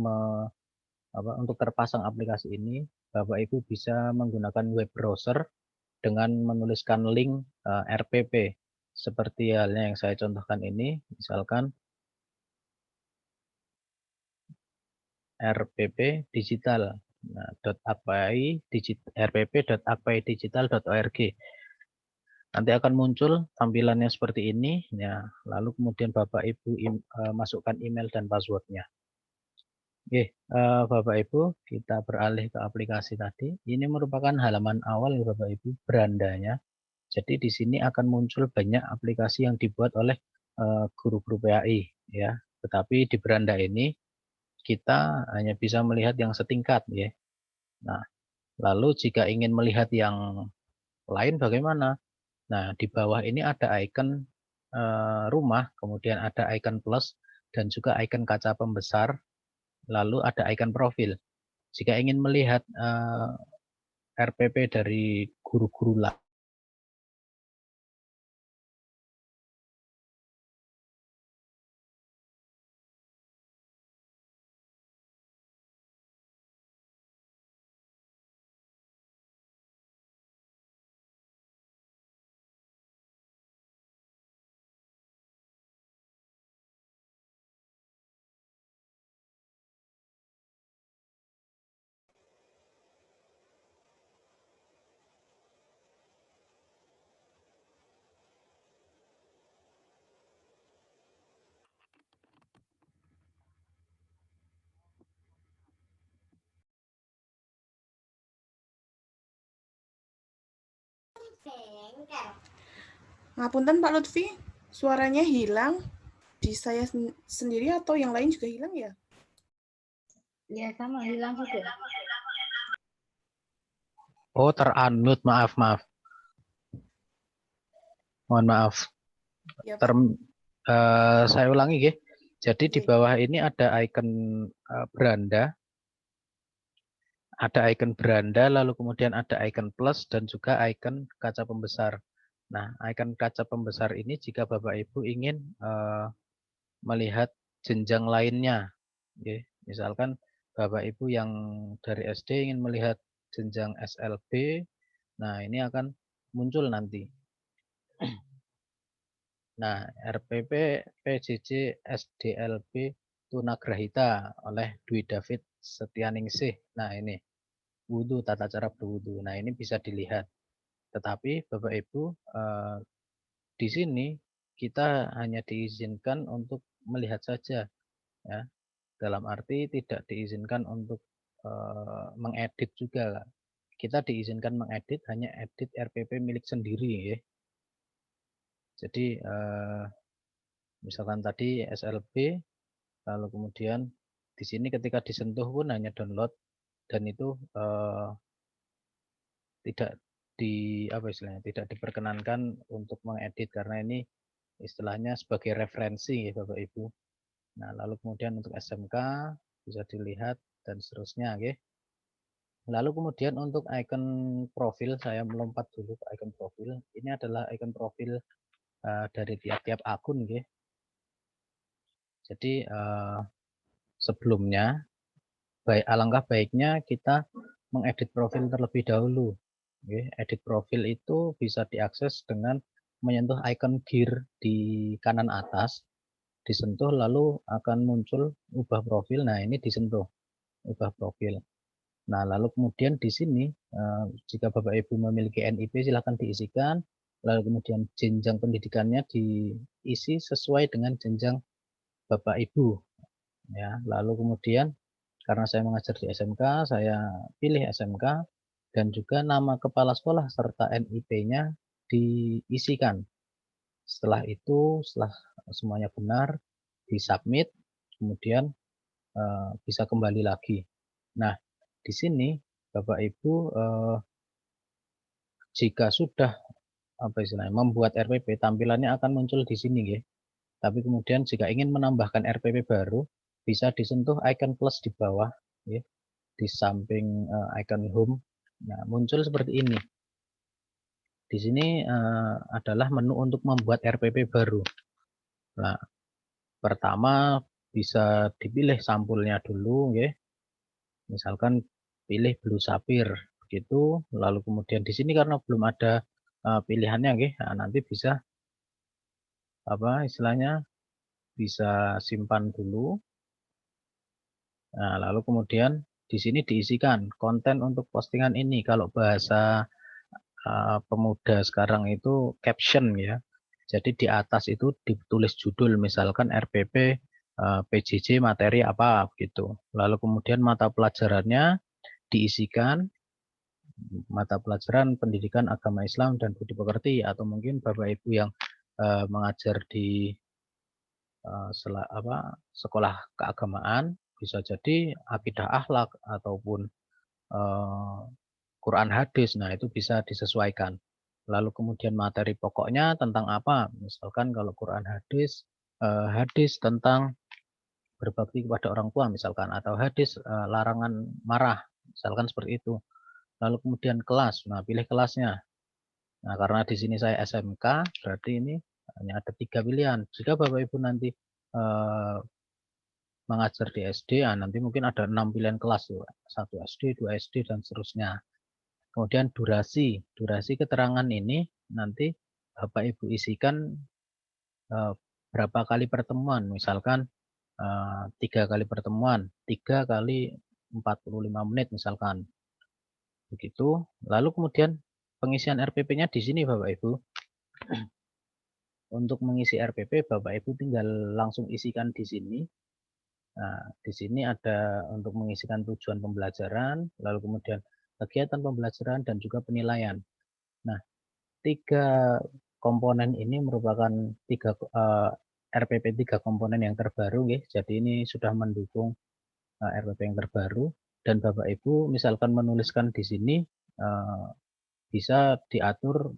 S7: untuk terpasang aplikasi ini, Bapak Ibu bisa menggunakan web browser dengan menuliskan link RPP seperti halnya yang saya contohkan ini, misalkan RPP digital. Nah, rpp.akpaidigital.org. Nanti akan muncul tampilannya seperti ini, ya. Lalu kemudian Bapak Ibu masukkan email dan passwordnya. Oke, Bapak Ibu, kita beralih ke aplikasi tadi. Ini merupakan halaman awal ya Bapak Ibu, berandanya. Jadi di sini akan muncul banyak aplikasi yang dibuat oleh guru-guru PAI, ya. Tetapi di beranda ini kita hanya bisa melihat yang setingkat, ya. Nah, lalu jika ingin melihat yang lain bagaimana? Nah, di bawah ini ada icon rumah, kemudian ada icon plus, dan juga icon kaca pembesar, lalu ada icon profil. Jika ingin melihat RPP dari guru-guru lain,
S5: Ngapunten Pak Lutfi, suaranya hilang. Di saya sendiri atau yang lain juga hilang ya?
S3: Ya, sama hilang juga.
S7: oh terunmute, maaf. Mohon maaf.
S5: Ya, Pak.
S7: Saya ulangi, ya. Jadi di bawah ini ada icon beranda, lalu kemudian ada icon plus dan juga icon kaca pembesar. Nah, icon kaca pembesar ini jika Bapak Ibu ingin melihat jenjang lainnya, ya. Misalkan Bapak Ibu yang dari SD ingin melihat jenjang SLB, nah ini akan muncul nanti. Nah, RPP PJJ SDLB Tunagrahita oleh Dwi David Setianingsih. Nah, ini wudhu, tata cara berwudhu. Nah, ini bisa dilihat. Tetapi Bapak Ibu, di sini kita hanya diizinkan untuk melihat saja, ya. Dalam arti tidak diizinkan untuk mengedit juga. Kita diizinkan mengedit hanya edit RPP milik sendiri, ya. Jadi misalkan tadi SLB, lalu kemudian di sini ketika disentuh pun hanya download, dan itu tidak tidak diperkenankan untuk mengedit karena ini istilahnya sebagai referensi, ya Bapak Ibu. Nah, lalu kemudian untuk SMK bisa dilihat dan seterusnya, oke. Lalu kemudian untuk icon profil, saya melompat dulu ke icon profil. Ini adalah icon profil dari tiap-tiap akun, oke. Jadi sebelumnya alangkah baiknya kita mengedit profil terlebih dahulu. Edit profil itu bisa diakses dengan menyentuh icon gear di kanan atas, disentuh lalu akan muncul ubah profil. Nah, ini disentuh ubah profil. Nah, lalu kemudian di sini jika Bapak Ibu memiliki NIP silahkan diisikan, lalu kemudian jenjang pendidikannya diisi sesuai dengan jenjang Bapak Ibu, ya. Lalu kemudian karena saya mengajar di SMK, saya pilih SMK dan juga nama kepala sekolah serta NIP-nya diisikan. Setelah itu, setelah semuanya benar, disubmit, kemudian bisa kembali lagi. Nah, di sini Bapak Ibu jika sudah membuat RPP, tampilannya akan muncul di sini, ya. Tapi kemudian jika ingin menambahkan RPP baru, bisa disentuh icon plus di bawah, ya, di samping icon home. Nah, muncul seperti ini. di sini adalah menu untuk membuat RPP baru. Nah, pertama bisa dipilih sampulnya dulu, ya. Misalkan pilih Blue Sapphire, begitu. Lalu kemudian di sini karena belum ada pilihannya, ya. Nah, nanti bisa apa istilahnya bisa simpan dulu. Nah, lalu kemudian di sini diisikan konten untuk postingan ini. Kalau bahasa pemuda sekarang itu caption, ya. Jadi di atas itu ditulis judul, misalkan RPP PJJ materi apa gitu. Lalu kemudian mata pelajarannya diisikan mata pelajaran pendidikan agama Islam dan budi pekerti, atau mungkin Bapak Ibu yang mengajar di sekolah keagamaan, bisa jadi akidah akhlak ataupun Quran hadis. Nah, itu bisa disesuaikan. Lalu kemudian materi pokoknya tentang apa? Misalkan kalau Quran hadis, hadis tentang berbakti kepada orang tua misalkan, atau hadis larangan marah, misalkan seperti itu. Lalu kemudian kelas. Nah, pilih kelasnya. Nah, karena di sini saya SMK, berarti ini hanya ada 3 pilihan. Jika Bapak Ibu nanti mengajar di SD, nanti mungkin ada 6 pilihan kelas, 1 SD, 2 SD, dan seterusnya. Kemudian durasi keterangan ini nanti Bapak Ibu isikan berapa kali pertemuan, misalkan 3 kali pertemuan, 3 kali 45 menit misalkan. Begitu. Lalu kemudian pengisian RPP-nya di sini Bapak Ibu. Untuk mengisi RPP Bapak Ibu tinggal langsung isikan di sini. Nah, di sini ada untuk mengisikan tujuan pembelajaran, lalu kemudian kegiatan pembelajaran dan juga penilaian. Nah, 3 komponen ini merupakan RPP 3 komponen yang terbaru, ya. Jadi ini sudah mendukung RPP yang terbaru, dan Bapak Ibu misalkan menuliskan di sini bisa diatur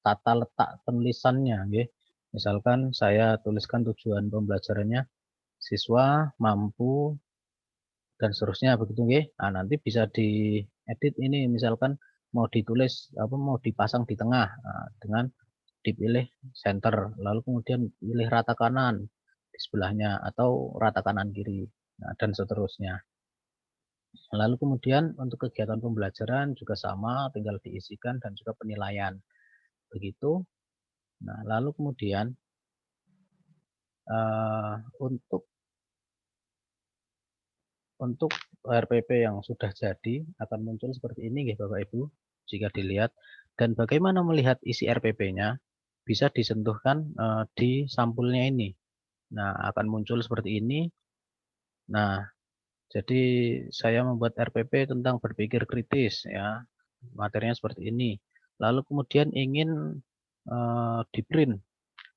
S7: tata letak penulisannya, ya. Misalkan saya tuliskan tujuan pembelajarannya siswa mampu dan seterusnya, begitu, ya. Nah, nanti bisa diedit ini, misalkan mau ditulis mau dipasang di tengah, dengan dipilih center, lalu kemudian pilih rata kanan di sebelahnya atau rata kanan kiri, dan seterusnya. Lalu kemudian untuk kegiatan pembelajaran juga sama, tinggal diisikan dan juga penilaian, begitu. Nah, lalu kemudian untuk RPP yang sudah jadi akan muncul seperti ini, ya Bapak Ibu, jika dilihat. Dan bagaimana melihat isi RPP-nya, bisa disentuhkan di sampulnya ini. Nah, akan muncul seperti ini. Nah, jadi saya membuat RPP tentang berpikir kritis, ya. Materinya seperti ini. Lalu kemudian ingin di-print.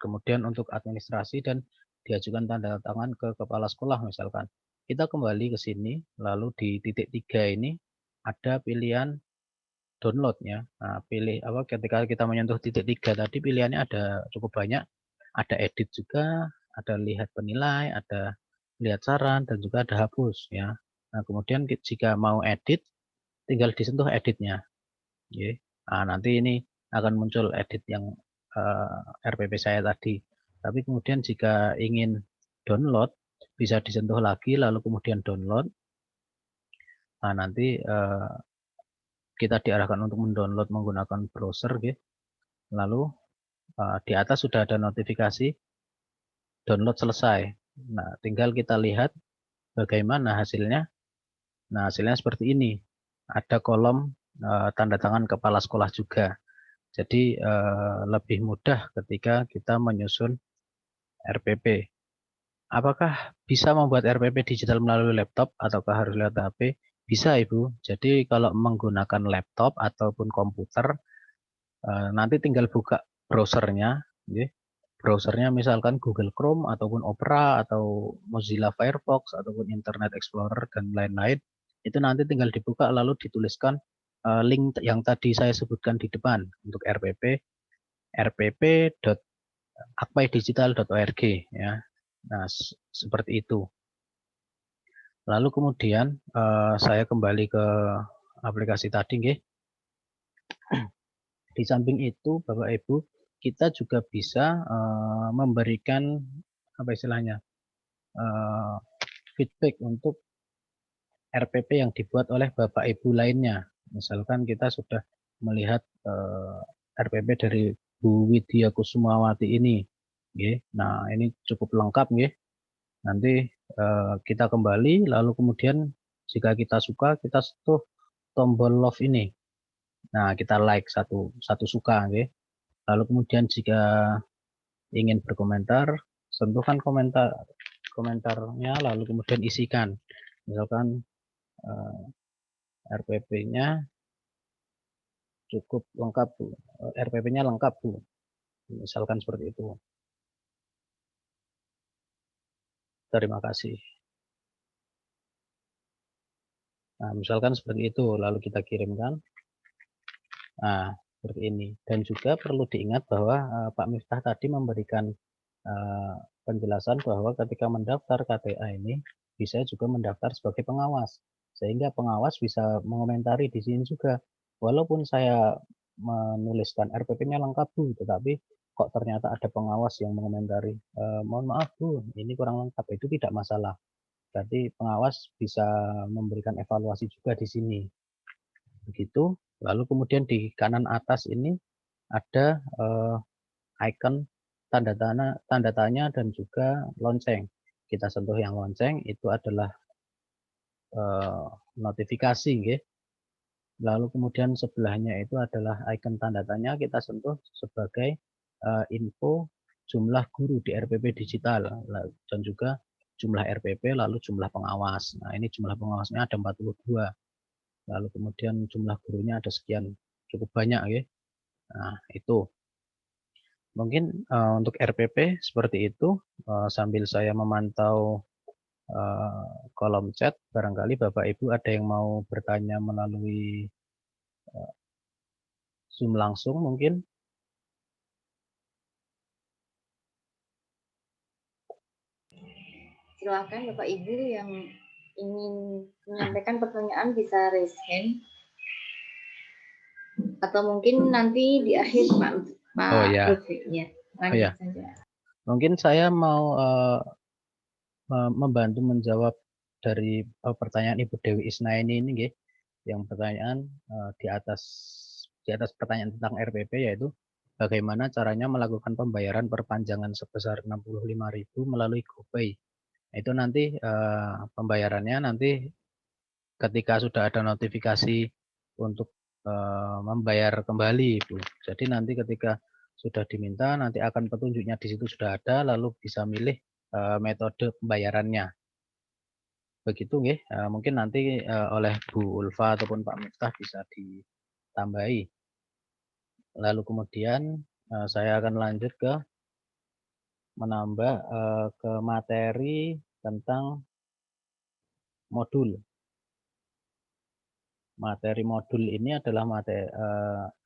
S7: Kemudian untuk administrasi dan diajukan tanda tangan ke kepala sekolah misalkan. Kita kembali ke sini, lalu di titik 3 ini ada pilihan download, ya. Nah, ketika kita menyentuh titik 3 tadi pilihannya ada cukup banyak. Ada edit juga, ada lihat penilai, ada lihat saran, dan juga ada hapus, ya. Nah, kemudian jika mau edit, tinggal disentuh editnya. Ya. Nah, nanti ini akan muncul edit yang RPP saya tadi. Tapi kemudian jika ingin download, bisa disentuh lagi, lalu kemudian download. Nah, nanti kita diarahkan untuk mendownload menggunakan browser, ya. Lalu di atas sudah ada notifikasi download selesai. Nah, tinggal kita lihat bagaimana hasilnya. Nah, hasilnya seperti ini. Ada kolom tanda tangan kepala sekolah juga. Jadi lebih mudah ketika kita menyusun RPP. Apakah bisa membuat RPP digital melalui laptop ataukah harus lewat HP? Bisa, Ibu. Jadi kalau menggunakan laptop ataupun komputer, nanti tinggal buka browsernya, ya. Browsernya misalkan Google Chrome ataupun Opera atau Mozilla Firefox ataupun Internet Explorer dan lain-lain. Itu nanti tinggal dibuka lalu dituliskan link yang tadi saya sebutkan di depan untuk RPP, rpp.akpaidigital.org, ya. Nah, seperti itu. Lalu kemudian saya kembali ke aplikasi tadi nggih. Di samping itu Bapak Ibu, kita juga bisa memberikan apa istilahnya? Feedback untuk RPP yang dibuat oleh Bapak Ibu lainnya. Misalkan kita sudah melihat RPP dari Bu Widya Kusumawati ini, nggih. Nah, ini cukup lengkap nggih. Nanti kita kembali, lalu kemudian jika kita suka, kita sentuh tombol love ini. Nah, kita like satu suka, nggih. Lalu kemudian jika ingin berkomentar, sentuhkan komentarnya, lalu kemudian isikan. Misalkan RPP-nya cukup lengkap Bu, RPP-nya lengkap Bu, misalkan seperti itu. Terima kasih. Nah, misalkan seperti itu, lalu kita kirimkan. Nah, seperti ini. Dan juga perlu diingat bahwa Pak Miftah tadi memberikan penjelasan bahwa ketika mendaftar KTA ini, bisa juga mendaftar sebagai pengawas. Sehingga pengawas bisa mengomentari di sini juga. Walaupun saya menuliskan RPP-nya lengkap Bu, tetapi kok ternyata ada pengawas yang mengomentari, mohon maaf Bu, ini kurang lengkap, itu tidak masalah. Berarti pengawas bisa memberikan evaluasi juga di sini. Begitu. Lalu kemudian di kanan atas ini ada icon tanda tanya dan juga lonceng. Kita sentuh yang lonceng, itu adalah notifikasi, nggih. Lalu kemudian sebelahnya itu adalah icon tanda tanya, kita sentuh sebagai info jumlah guru di RPP digital dan juga jumlah RPP lalu jumlah pengawas. Nah, ini jumlah pengawasnya ada 42. Lalu kemudian jumlah gurunya ada sekian, cukup banyak ya. Nah, itu. Mungkin untuk RPP seperti itu, sambil saya memantau kolom chat, barangkali Bapak Ibu ada yang mau bertanya melalui Zoom langsung mungkin.
S3: Silakan Bapak Ibu yang ingin menyampaikan pertanyaan bisa raise hand. Atau mungkin nanti di akhir Pak Lutfi. Ya, lanjut saja.
S7: Mungkin saya mau membantu menjawab dari pertanyaan Ibu Dewi Isnaini ini, nggih. Yang pertanyaan di atas pertanyaan tentang RPP, yaitu bagaimana caranya melakukan pembayaran perpanjangan sebesar 65.000 melalui GoPay. Itu nanti pembayarannya nanti ketika sudah ada notifikasi untuk membayar kembali, Bu. Jadi nanti ketika sudah diminta, nanti akan petunjuknya di situ sudah ada, lalu bisa milih metode pembayarannya. Begitu nggih, mungkin nanti oleh Bu Ulfa ataupun Pak Miftah bisa ditambahi. Lalu kemudian saya akan lanjut ke menambah ke materi tentang modul. Materi modul ini adalah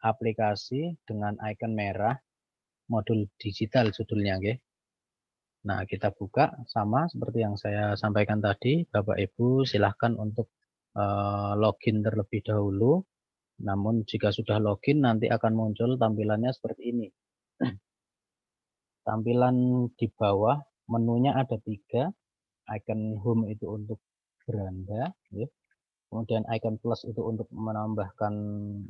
S7: aplikasi dengan icon merah, modul digital judulnya, nggih. Nah, kita buka sama seperti yang saya sampaikan tadi, Bapak Ibu silahkan untuk login terlebih dahulu. Namun jika sudah login nanti akan muncul tampilannya seperti ini. Tampilan di bawah menunya ada 3, icon home itu untuk beranda, ya. Kemudian icon plus itu untuk menambahkan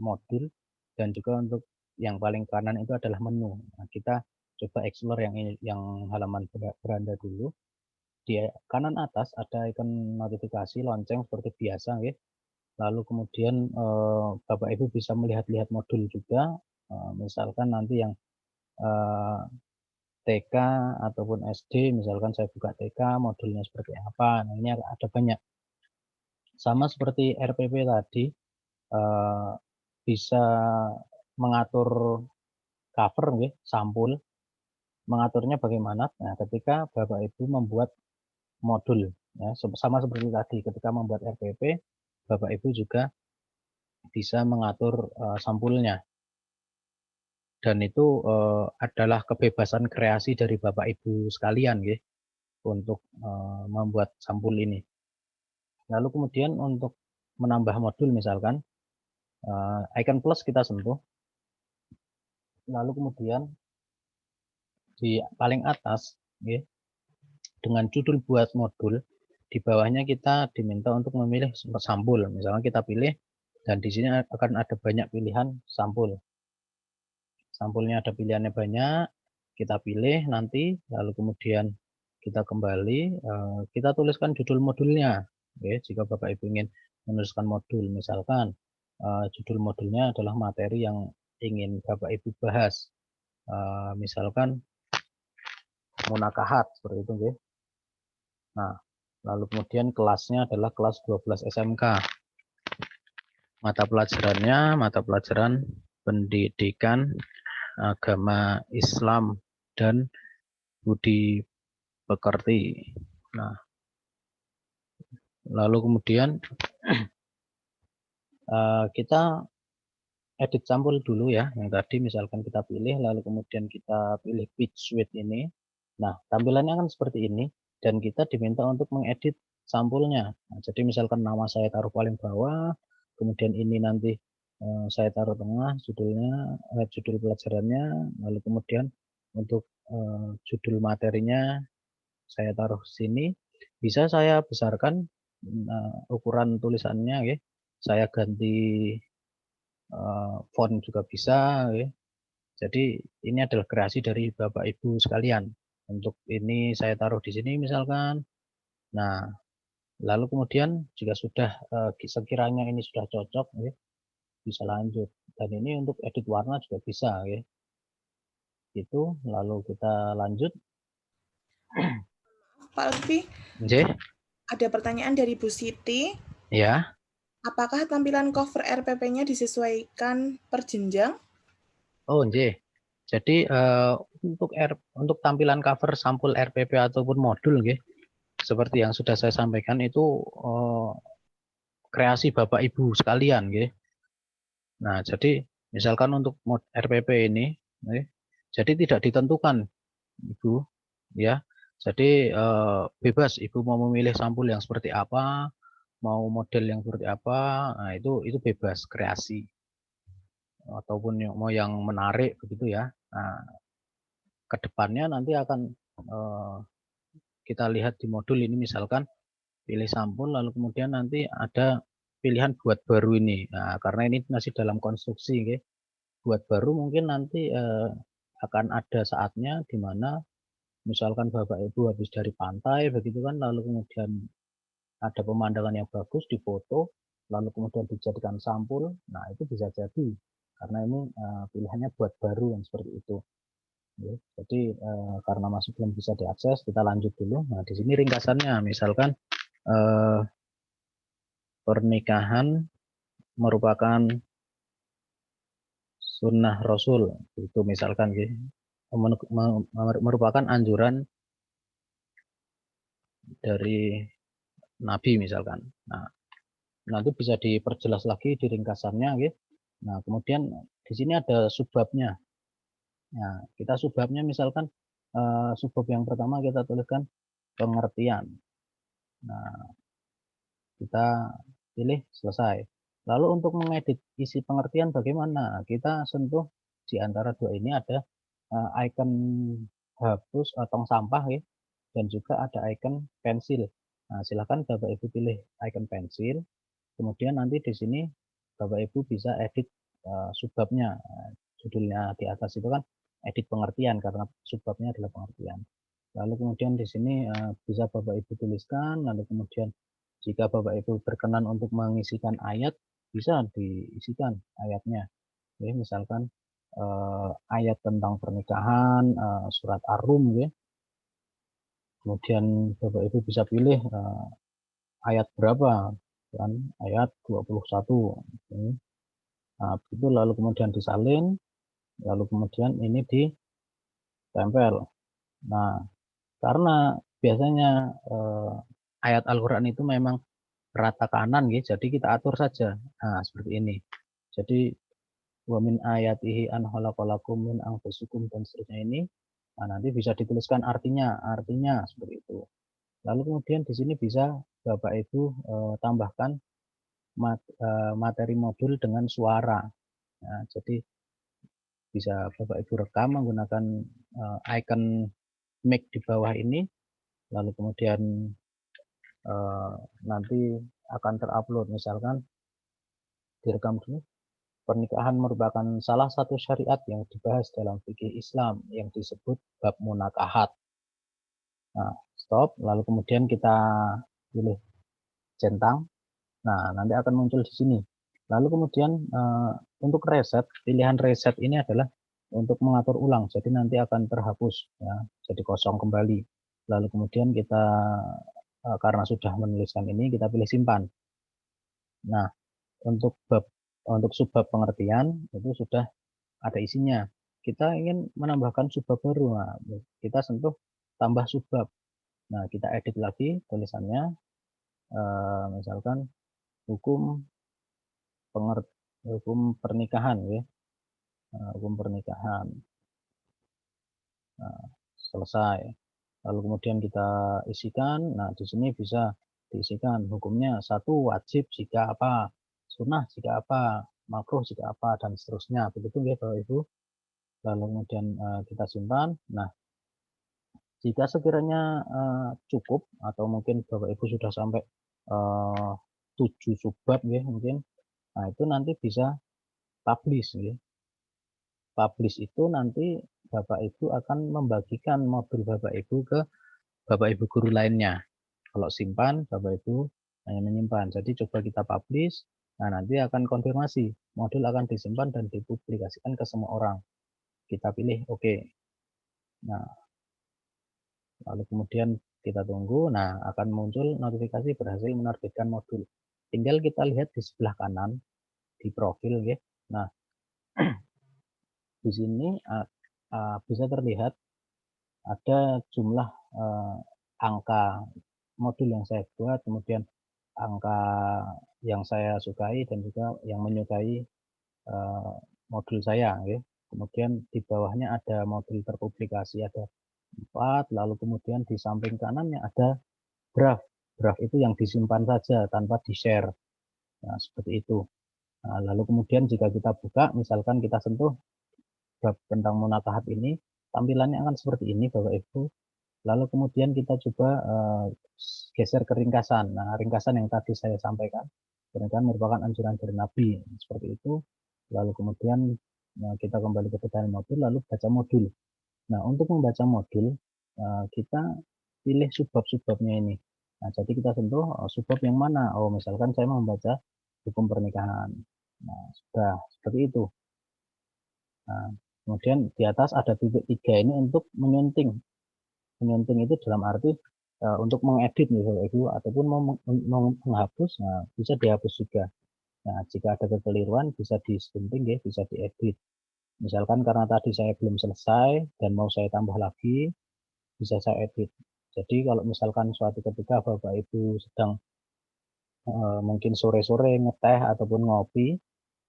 S7: modul, dan juga untuk yang paling kanan itu adalah menu. Nah, kita coba explore yang halaman beranda dulu. Di kanan atas ada icon notifikasi lonceng seperti biasa, ya. Lalu kemudian Bapak Ibu bisa melihat-lihat modul juga, misalkan nanti yang TK ataupun SD, misalkan saya buka TK, modulnya seperti apa. Nah, ini ada banyak. Sama seperti RPP tadi, bisa mengatur cover, nggih, sampul. Mengaturnya bagaimana? Nah, ketika Bapak Ibu membuat modul, ya, sama seperti tadi, ketika membuat RPP, Bapak Ibu juga bisa mengatur sampulnya. Dan itu adalah kebebasan kreasi dari Bapak Ibu sekalian, nggih, untuk membuat sampul ini. Lalu kemudian untuk menambah modul misalkan, icon plus kita sentuh. Lalu kemudian di paling atas, ya, dengan judul buat modul, di bawahnya kita diminta untuk memilih sampul. Misalnya kita pilih, dan di sini akan ada banyak pilihan sampul. Sampulnya ada pilihannya banyak, kita pilih nanti, lalu kemudian kita kembali, kita tuliskan judul modulnya. Oke, jika Bapak Ibu ingin menuliskan modul, misalkan judul modulnya adalah materi yang ingin Bapak Ibu bahas. Misalkan munakahat seperti itu, oke. Nah, lalu kemudian kelasnya adalah kelas 12 SMK. Mata pelajarannya mata pelajaran pendidikan agama Islam dan budi pekerti. Nah, lalu kemudian kita edit sampul dulu ya, yang tadi misalkan kita pilih, lalu kemudian kita pilih page width ini. Nah, tampilannya kan seperti ini, dan kita diminta untuk mengedit sampulnya. Nah, jadi misalkan nama saya taruh paling bawah, kemudian ini nanti saya taruh tengah, judulnya, judul pelajarannya, lalu kemudian untuk judul materinya saya taruh sini. Bisa saya besarkan ukuran tulisannya, ya. Saya ganti font juga bisa, ya. Jadi ini adalah kreasi dari Bapak Ibu sekalian. Untuk ini saya taruh di sini misalkan. Nah, lalu kemudian jika sudah sekiranya ini sudah cocok, ya, bisa lanjut. Dan ini untuk edit warna juga bisa, ya. Itu lalu kita lanjut.
S5: Pak Lutfi, ada pertanyaan dari Bu Siti.
S7: Ya.
S5: Apakah tampilan cover RPP-nya disesuaikan per jenjang?
S7: Oh, jadi untuk tampilan cover sampul RPP ataupun modul, seperti yang sudah saya sampaikan itu kreasi Bapak Ibu sekalian, Nah, jadi misalkan untuk RPP ini, jadi tidak ditentukan, Ibu, ya. Jadi bebas Ibu mau memilih sampul yang seperti apa, mau model yang seperti apa, nah itu bebas kreasi, ataupun mau yang menarik begitu ya. Nah, kedepannya nanti akan kita lihat di modul ini, misalkan pilih sampul, lalu kemudian nanti ada pilihan buat baru ini. Nah, karena ini masih dalam konstruksi, buat baru mungkin nanti akan ada saatnya di mana misalkan Bapak Ibu habis dari pantai begitu kan, lalu kemudian ada pemandangan yang bagus di foto, lalu kemudian dijadikan sampul. Nah, itu bisa jadi karena ini pilihannya buat baru yang seperti itu. Jadi karena masih belum bisa diakses, kita lanjut dulu. Nah, di sini ringkasannya, misalkan pernikahan merupakan sunnah Rasul, itu misalkan, merupakan anjuran dari Nabi misalkan. Nah, nanti bisa diperjelas lagi di ringkasannya, Nah, kemudian di sini ada subbabnya. Nah, kita subbabnya misalkan subbab yang pertama kita tuliskan pengertian. Nah, kita pilih selesai. Lalu untuk mengedit isi pengertian bagaimana? Kita sentuh di antara dua ini, ada icon hapus tong sampah, dan juga ada icon pensil. Nah, silakan Bapak Ibu pilih icon pensil. Kemudian nanti di sini Bapak Ibu bisa edit subbabnya. Judulnya di atas itu kan edit pengertian, karena subbabnya adalah pengertian. Lalu kemudian di sini bisa Bapak Ibu tuliskan, lalu kemudian jika Bapak Ibu berkenan untuk mengisikan ayat, bisa diisikan ayatnya. Misalkan ayat tentang pernikahan, surat Ar-Rum, Kemudian Bapak Ibu bisa pilih ayat berapa, kan? Ayat 21. Nah, itu lalu kemudian disalin, lalu kemudian ini ditempel. Nah, karena biasanya ayat Al-Quran itu memang rata kanan, jadi kita atur saja. Nah, seperti ini. Jadi wa min ayatihi an khalaqalakum min anfusikum dan seterusnya ini. Nah, nanti bisa dituliskan artinya seperti itu. Lalu kemudian di sini bisa Bapak Ibu tambahkan materi modul dengan suara. Nah, jadi bisa Bapak Ibu rekam menggunakan icon mic di bawah ini, lalu kemudian nanti akan terupload. Misalkan direkam dulu. Pernikahan merupakan salah satu syariat yang dibahas dalam fikih Islam yang disebut bab munakahat. Nah, stop, lalu kemudian kita pilih centang. Nah, nanti akan muncul di sini. Lalu kemudian untuk reset, pilihan reset ini adalah untuk mengatur ulang. Jadi nanti akan terhapus, ya, jadi kosong kembali. Lalu kemudian kita karena sudah menuliskan ini, kita pilih simpan. Nah, untuk subbab pengertian itu sudah ada isinya. Kita ingin menambahkan subbab baru, nah, kita sentuh tambah subbab. Nah, kita edit lagi tulisannya, misalkan hukum pernikahan, ya, hukum pernikahan. Nah, selesai. Lalu kemudian kita isikan. Nah, di sini bisa diisikan hukumnya 1 wajib jika apa, sunnah jika apa, makruh jika apa, dan seterusnya. Begitu ya Bapak Ibu. Lalu kemudian kita simpan. Nah, jika sekiranya cukup atau mungkin Bapak Ibu sudah sampai 7 subbab ya mungkin. Nah, itu nanti bisa publish ya. Publish itu nanti Bapak Ibu akan membagikan modul Bapak Ibu ke Bapak Ibu guru lainnya. Kalau simpan, Bapak Ibu hanya menyimpan. Jadi coba kita publish. Nah, nanti akan konfirmasi. Modul akan disimpan dan dipublikasikan ke semua orang. Kita pilih oke. Nah, lalu kemudian kita tunggu. Nah, akan muncul notifikasi berhasil menerbitkan modul. Tinggal kita lihat di sebelah kanan di profil ya. Nah, di sini bisa terlihat ada jumlah angka modul yang saya buat, kemudian angka yang saya sukai dan juga yang menyukai modul saya ya. Kemudian di bawahnya ada modul terpublikasi ada 4, lalu kemudian di samping kanannya ada draft. Draft itu yang disimpan saja tanpa di-share. Nah, seperti itu. Nah, lalu kemudian jika kita buka, misalkan kita sentuh bab tentang munakahat ini, tampilannya akan seperti ini Bapak Ibu. Lalu kemudian kita coba geser ke ringkasan. Nah, ringkasan yang tadi saya sampaikan, pernikahan merupakan anjuran dari Nabi, seperti itu. Lalu kemudian kita kembali ke detail modul, lalu baca modul. Nah, untuk membaca modul, kita pilih subbab-subbabnya ini. Nah, jadi kita sentuh subbab yang mana. Oh, misalkan saya mau membaca hukum pernikahan. Nah, sudah seperti itu. Nah, kemudian di atas ada titik 3 ini untuk menyunting. Menyunting itu dalam arti untuk mengedit misalnya itu ataupun mau menghapus, nah, bisa dihapus juga. Nah, jika ada kekeliruan bisa disunting ya, bisa diedit. Misalkan karena tadi saya belum selesai dan mau saya tambah lagi, bisa saya edit. Jadi kalau misalkan suatu ketika Bapak Ibu sedang mungkin sore-sore ngeteh ataupun ngopi,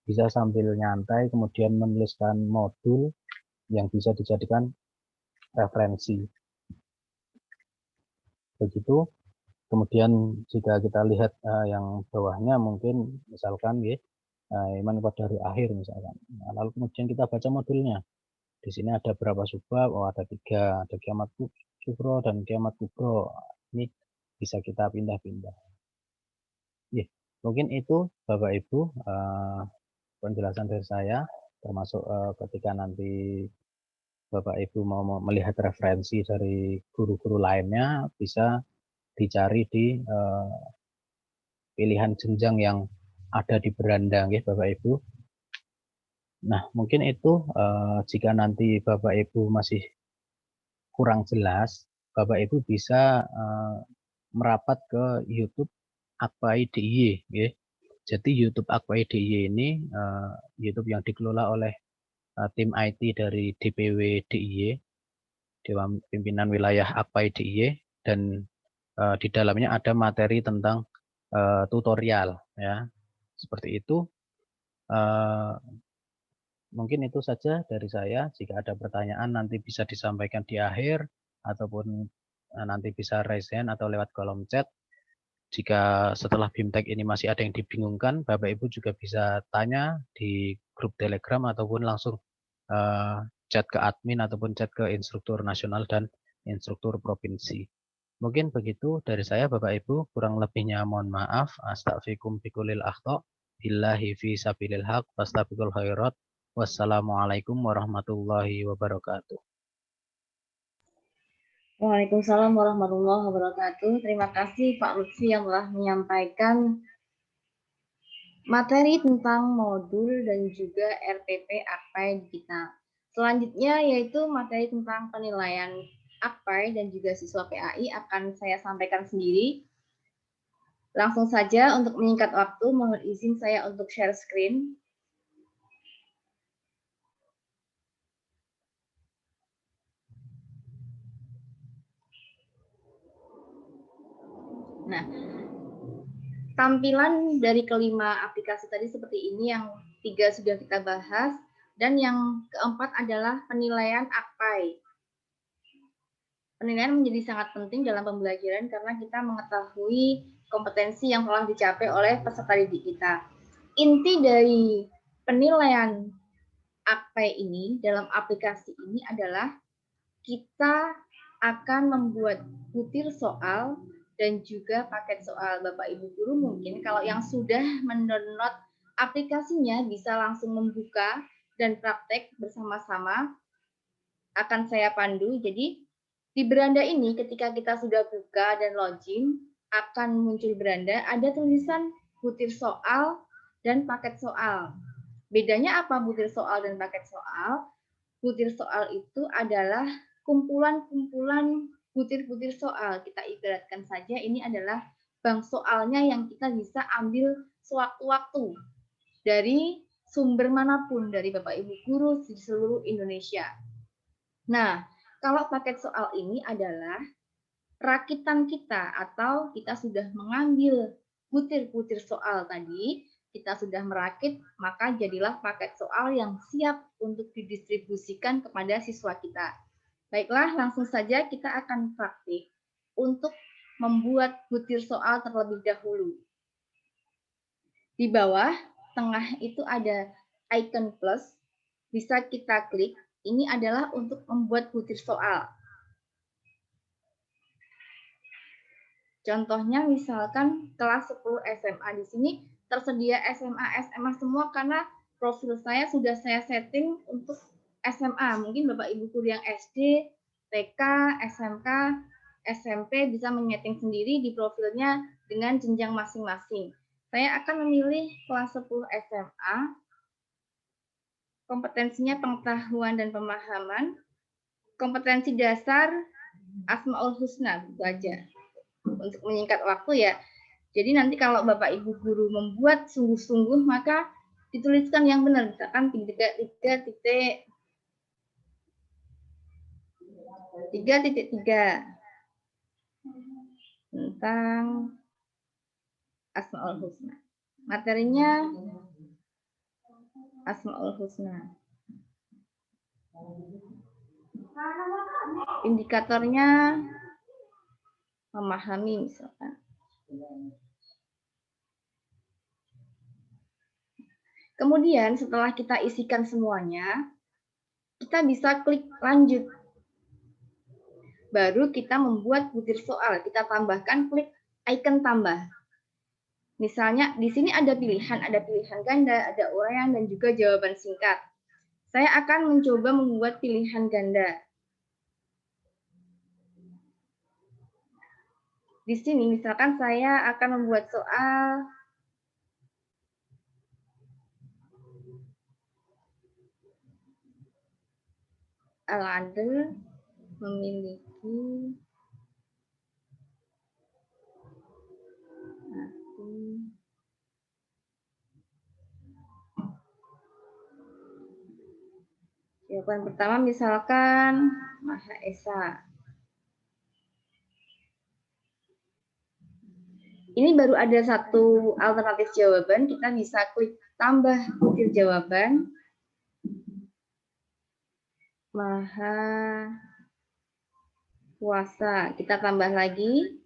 S7: bisa sambil nyantai kemudian menuliskan modul yang bisa dijadikan referensi. Begitu. Kemudian jika kita lihat yang bawahnya mungkin misalkan ya, iman pada hari akhir misalkan. Nah, lalu kemudian kita baca modulnya. Di sini ada berapa subbab? Oh, ada 3, ada kiamat sugro dan kiamat kubro. Ini bisa kita pindah-pindah. Ya, mungkin itu Bapak Ibu penjelasan dari saya, termasuk ketika nanti Bapak Ibu mau melihat referensi dari guru-guru lainnya, bisa dicari di pilihan jenjang yang ada di beranda ya Bapak Ibu. Nah, mungkin itu jika nanti Bapak Ibu masih kurang jelas, Bapak Ibu bisa merapat ke YouTube Akpai DIY ya. Jadi YouTube Akpai DIY ini YouTube yang dikelola oleh tim IT dari DPW DIY, Dewan Pimpinan Wilayah Akpai DIY, dan di dalamnya ada materi tentang tutorial ya. Seperti itu. Mungkin itu saja dari saya. Jika ada pertanyaan nanti bisa disampaikan di akhir ataupun nanti bisa raise hand atau lewat kolom chat. Jika setelah BIMTEK ini masih ada yang dibingungkan, Bapak Ibu juga bisa tanya di grup Telegram ataupun langsung chat ke admin ataupun chat ke instruktur nasional dan instruktur provinsi. Mungkin begitu dari saya Bapak Ibu, kurang lebihnya mohon maaf. Astaghfirukum bikulil akhta. Billahi fi sabilil haq, fastabiqul khairat. Wassalamualaikum warahmatullahi wabarakatuh.
S3: Waalaikumsalam warahmatullahi wabarakatuh. Terima kasih Pak Lutfi yang telah menyampaikan materi tentang modul dan juga RPP Akpai Digital. Selanjutnya yaitu materi tentang penilaian Akpai dan juga siswa PAI akan saya sampaikan sendiri. Langsung saja untuk menyingkat waktu, mohon izin saya untuk share screen. Nah, tampilan dari kelima aplikasi tadi seperti ini, yang 3 sudah kita bahas, dan yang keempat adalah penilaian Akpai. Penilaian menjadi sangat penting dalam pembelajaran karena kita mengetahui kompetensi yang telah dicapai oleh peserta didik kita. Inti dari penilaian Akpai ini dalam aplikasi ini adalah kita akan membuat butir soal dan juga paket soal. Bapak Ibu guru mungkin kalau yang sudah mendownload aplikasinya bisa langsung membuka dan praktek bersama-sama, akan saya pandu. Jadi di beranda ini ketika kita sudah buka dan login, akan muncul beranda, ada tulisan butir soal dan paket soal. Bedanya apa butir soal dan paket soal? Butir soal itu adalah kumpulan-kumpulan butir-butir soal. Kita ibaratkan saja ini adalah bank soalnya yang kita bisa ambil sewaktu-waktu dari sumber manapun, dari Bapak Ibu guru di seluruh Indonesia. Nah, kalau paket soal ini adalah rakitan kita, atau kita sudah mengambil butir-butir soal tadi, kita sudah merakit, maka jadilah paket soal yang siap untuk didistribusikan kepada siswa kita. Baiklah, langsung saja kita akan praktik untuk membuat butir soal terlebih dahulu. Di bawah tengah itu ada icon plus, bisa kita klik. Ini adalah untuk membuat butir soal. Contohnya misalkan kelas 10 SMA, di sini tersedia SMA semua karena profil saya sudah saya setting untuk SMA. Mungkin Bapak Ibu guru yang SD, TK, SMK, SMP bisa menyeting sendiri di profilnya dengan jenjang masing-masing. Saya akan memilih kelas 10 SMA. Kompetensinya pengetahuan dan pemahaman. Kompetensi dasar Asmaul Husna, itu aja. Untuk menyingkat waktu ya. Jadi nanti kalau Bapak Ibu guru membuat sungguh-sungguh, maka dituliskan yang benar. Misalkan 3.3 tentang Asmaul Husna. Materinya Asmaul Husna. Indikatornya memahami misalkan. Kemudian setelah kita isikan semuanya, kita bisa klik lanjut. Baru kita membuat butir soal, kita tambahkan klik icon tambah. Misalnya di sini ada pilihan ganda, ada uraian dan juga jawaban singkat. Saya akan mencoba membuat pilihan ganda. Di sini misalkan saya akan membuat soal Al-Adl memiliki jawaban pertama misalkan Maha Esa. Ini baru ada satu alternatif jawaban, kita bisa klik tambah butir jawaban. Maha Kuasa, kita tambah lagi.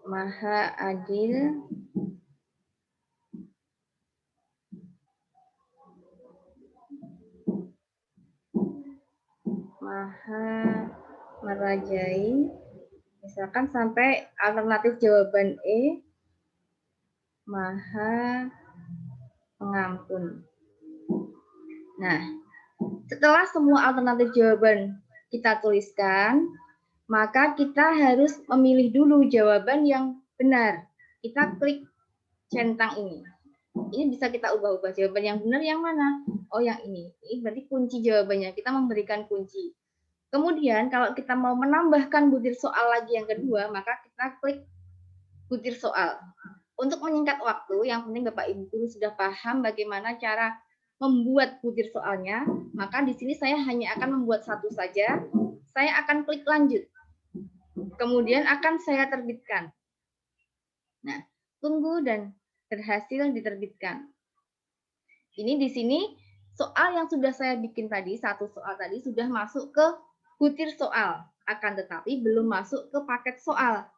S3: Maha adil, Maha merajai. Misalkan sampai alternatif jawaban E, Maha pengampun. Nah, setelah semua alternatif jawaban kita tuliskan, maka kita harus memilih dulu jawaban yang benar. Kita klik centang ini. Ini bisa kita ubah-ubah. Jawaban yang benar yang mana? Oh, yang ini. Ini berarti kunci jawabannya. Kita memberikan kunci. Kemudian kalau kita mau menambahkan butir soal lagi yang kedua, maka kita klik butir soal. Untuk menyingkat waktu, yang penting Bapak Ibu guru sudah paham bagaimana cara membuat butir soalnya, maka di sini saya hanya akan membuat satu saja. Saya akan klik lanjut. Kemudian akan saya terbitkan. Nah, tunggu dan berhasil diterbitkan. Ini di sini soal yang sudah saya bikin tadi, satu soal tadi sudah masuk ke butir soal, akan tetapi belum masuk ke paket soal.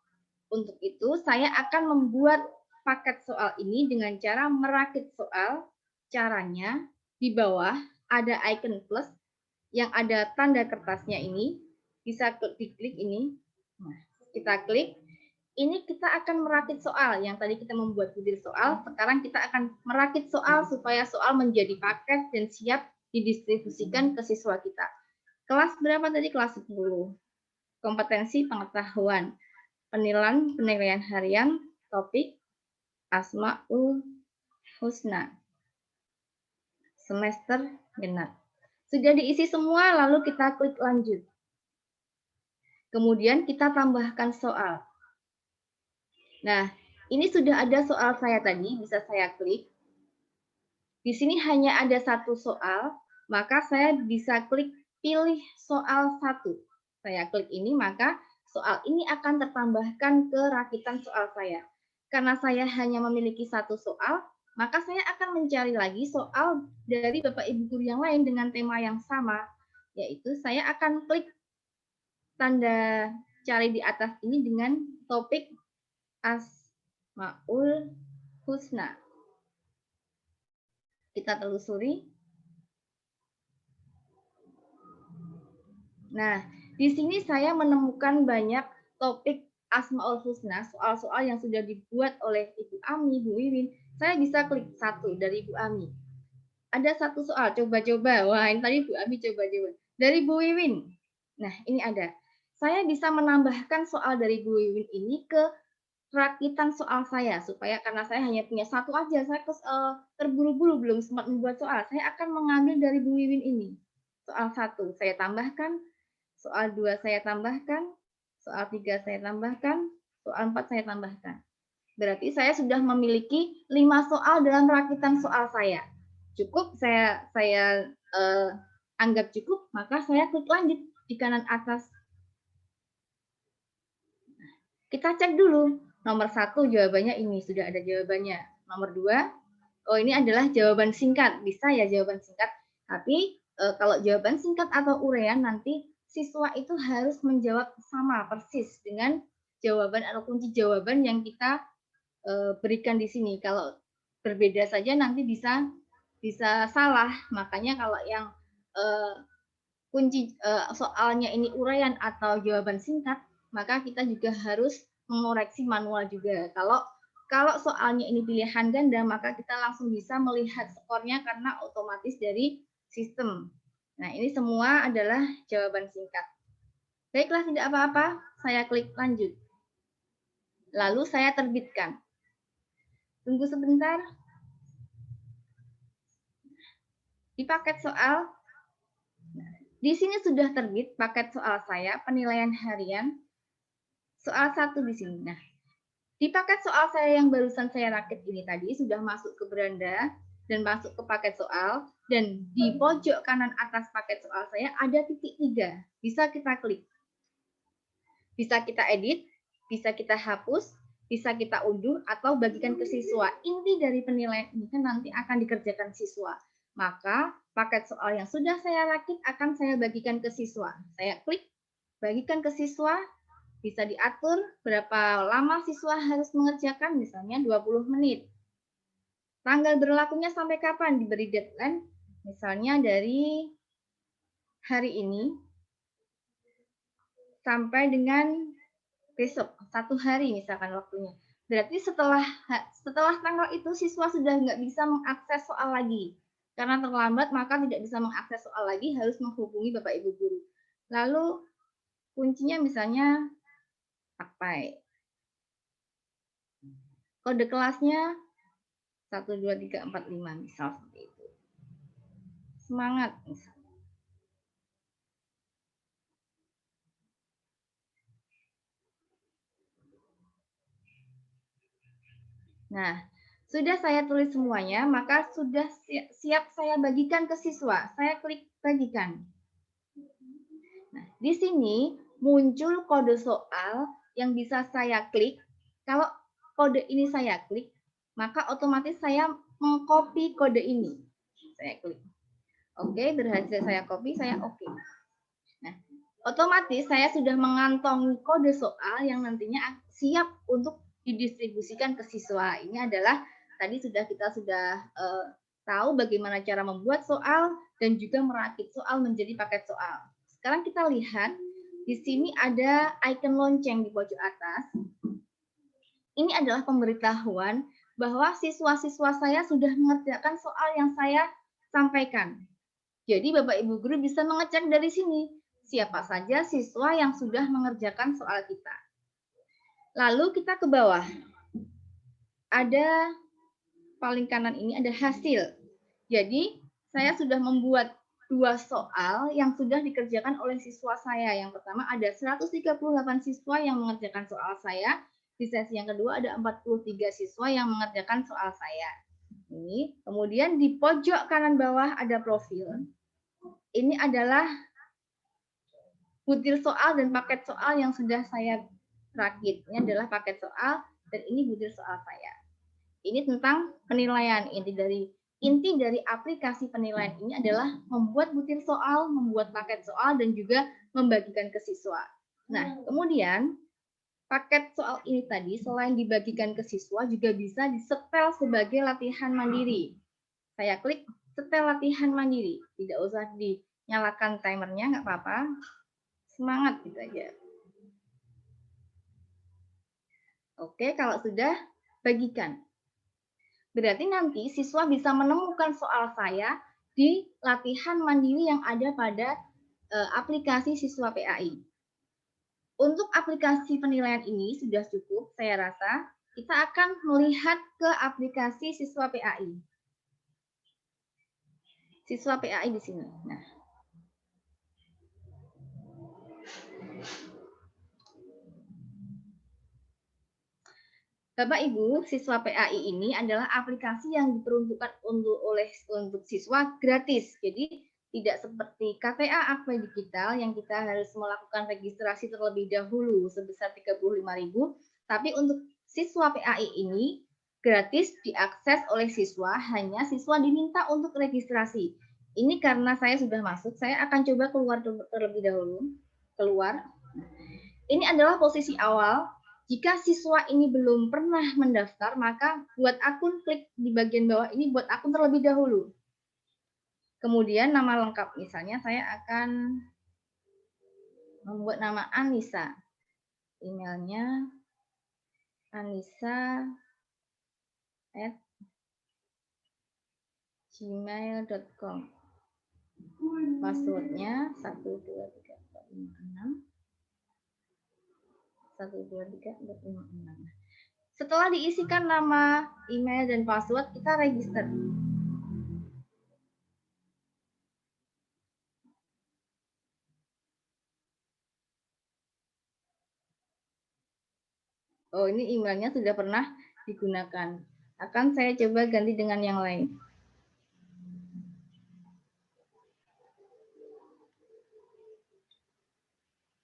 S3: Untuk itu, saya akan membuat paket soal ini dengan cara merakit soal. Caranya, di bawah ada icon plus yang ada tanda kertasnya ini. Bisa diklik ini. Nah, kita klik. Ini kita akan merakit soal. Yang tadi kita membuat butir soal, sekarang kita akan merakit soal supaya soal menjadi paket dan siap didistribusikan ke siswa kita. Kelas berapa tadi? Kelas 10. Kompetensi pengetahuan. Penilaian harian, topik Asmaul Husna. Semester genap. Sudah diisi semua, lalu kita klik lanjut. Kemudian kita tambahkan soal. Nah, ini sudah ada soal saya tadi, bisa saya klik. Di sini hanya ada satu soal, maka saya bisa klik pilih soal satu. Saya klik ini, maka soal ini akan tertambahkan ke rakitan soal saya. Karena saya hanya memiliki satu soal, maka saya akan mencari lagi soal dari Bapak Ibu guru yang lain dengan tema yang sama, yaitu saya akan klik tanda cari di atas ini dengan topik Asmaul Husna. Kita telusuri. Nah, di sini saya menemukan banyak topik Asmaul Husna, soal-soal yang sudah dibuat oleh Ibu Ami, Bu Wiwin. Saya bisa klik satu dari Bu Ami. Ada satu soal, coba-coba. Wah, ini tadi Bu Ami coba-coba. Dari Bu Wiwin. Nah, ini ada. Saya bisa menambahkan soal dari Bu Wiwin ini ke rakitan soal saya, supaya karena saya hanya punya satu aja, saya terburu-buru belum sempat membuat soal. Saya akan mengambil dari Bu Wiwin ini. Soal 1 saya tambahkan, soal 2 saya tambahkan, soal 3 saya tambahkan, soal 4 saya tambahkan. Berarti saya sudah memiliki 5 soal dalam rakitan soal saya. Cukup saya anggap cukup, maka saya klik lanjut di kanan atas. Kita cek dulu. Nomor 1 jawabannya ini, sudah ada jawabannya. Nomor 2, oh ini adalah jawaban singkat. Bisa ya jawaban singkat. Tapi kalau jawaban singkat atau urean nanti siswa itu harus menjawab sama persis dengan jawaban atau kunci jawaban yang kita berikan di sini. Kalau berbeda saja nanti bisa salah. Makanya kalau yang kunci soalnya ini urean atau jawaban singkat, maka kita juga harus mengoreksi manual juga. Kalau soalnya ini pilihan ganda, maka kita langsung bisa melihat skornya karena otomatis dari sistem. Nah, ini semua adalah jawaban singkat. Baiklah, tidak apa-apa. Saya klik lanjut. Lalu saya terbitkan. Tunggu sebentar. Di paket soal, di sini sudah terbit paket soal saya, penilaian harian. Soal 1 di sini. Nah, di paket soal saya yang barusan saya rakit ini tadi sudah masuk ke beranda dan masuk ke paket soal, dan di pojok kanan atas paket soal saya ada titik 3. Bisa kita klik. Bisa kita edit, bisa kita hapus, bisa kita unduh atau bagikan ke siswa. Inti dari penilaian ini kan nanti akan dikerjakan siswa. Maka paket soal yang sudah saya rakit akan saya bagikan ke siswa. Saya klik bagikan ke siswa. Bisa diatur berapa lama siswa harus mengerjakan, misalnya 20 menit. Tanggal berlakunya sampai kapan? Diberi deadline, misalnya dari hari ini sampai dengan besok, 1 hari misalkan waktunya. Berarti setelah tanggal itu siswa sudah nggak bisa mengakses soal lagi. Karena terlambat maka tidak bisa mengakses soal lagi, harus menghubungi Bapak Ibu guru. Lalu kuncinya misalnya Akpai. Kode kelasnya 1, 2, 3, 4, 5 misal seperti itu. Semangat misal. Nah, sudah saya tulis semuanya, maka sudah siap saya bagikan ke siswa. Saya klik bagikan. Nah, di sini muncul kode soal yang bisa saya klik. Kalau kode ini saya klik, maka otomatis saya mengcopy kode ini. Saya klik. Oke, berhasil saya copy, saya oke. Nah, otomatis saya sudah mengantongi kode soal yang nantinya siap untuk didistribusikan ke siswa. Ini adalah tadi kita sudah tahu bagaimana cara membuat soal dan juga merakit soal menjadi paket soal. Sekarang kita lihat di sini ada icon lonceng di pojok atas. Ini adalah pemberitahuan bahwa siswa-siswa saya sudah mengerjakan soal yang saya sampaikan. Jadi Bapak Ibu guru bisa mengecek dari sini siapa saja siswa yang sudah mengerjakan soal kita. Lalu kita ke bawah. Ada paling kanan ini ada hasil. Jadi saya sudah membuat 2 soal yang sudah dikerjakan oleh siswa saya. Yang pertama ada 138 siswa yang mengerjakan soal saya. Di sesi yang kedua ada 43 siswa yang mengerjakan soal saya. Ini. Kemudian di pojok kanan bawah ada profil. Ini adalah butir soal dan paket soal yang sudah saya rakit. Ini adalah paket soal dan ini butir soal saya. Ini tentang penilaian. Inti dari aplikasi penilaian ini adalah membuat butir soal, membuat paket soal, dan juga membagikan ke siswa. Nah, kemudian paket soal ini tadi selain dibagikan ke siswa juga bisa disetel sebagai latihan mandiri. Saya klik setel latihan mandiri. Tidak usah dinyalakan timernya, nggak apa-apa. Semangat gitu aja. Oke, kalau sudah, bagikan. Berarti nanti siswa bisa menemukan soal saya di latihan mandiri yang ada pada aplikasi Siswa PAI. Untuk aplikasi penilaian ini sudah cukup, saya rasa. Kita akan melihat ke aplikasi Siswa PAI. Siswa PAI di sini. Nah, Bapak Ibu, Siswa PAI ini adalah aplikasi yang diperuntukkan untuk siswa gratis. Jadi tidak seperti KTA Akpai Digital yang kita harus melakukan registrasi terlebih dahulu sebesar 35.000, tapi untuk Siswa PAI ini gratis diakses oleh siswa, hanya siswa diminta untuk registrasi. Ini karena saya sudah masuk, saya akan coba keluar terlebih dahulu. Keluar. Ini adalah posisi awal. Jika siswa ini belum pernah mendaftar, maka buat akun, klik di bagian bawah ini buat akun terlebih dahulu. Kemudian nama lengkap, misalnya saya akan membuat nama Anissa. Emailnya anissa@gmail.com. Passwordnya 123456. 123.56. Setelah diisikan nama, email, dan password, kita register. Oh, ini emailnya sudah pernah digunakan. Akan saya coba ganti dengan yang lain.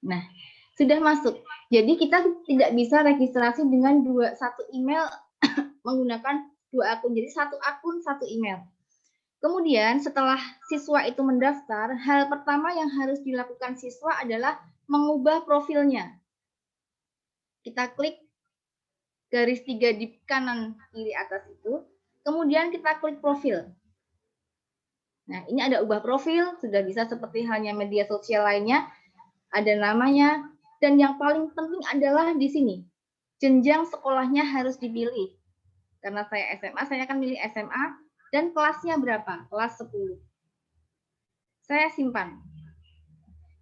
S3: Nah, sudah masuk. Jadi kita tidak bisa registrasi dengan satu email menggunakan 2 akun. Jadi 1 akun, 1 email. Kemudian setelah siswa itu mendaftar, hal pertama yang harus dilakukan siswa adalah mengubah profilnya. Kita klik garis 3 di kanan kiri atas itu, kemudian kita klik profil. Nah, ini ada ubah profil, sudah bisa seperti halnya media sosial lainnya, ada namanya, dan yang paling penting adalah di sini, jenjang sekolahnya harus dipilih. Karena saya SMA, saya akan pilih SMA, dan kelasnya berapa? Kelas 10. Saya simpan.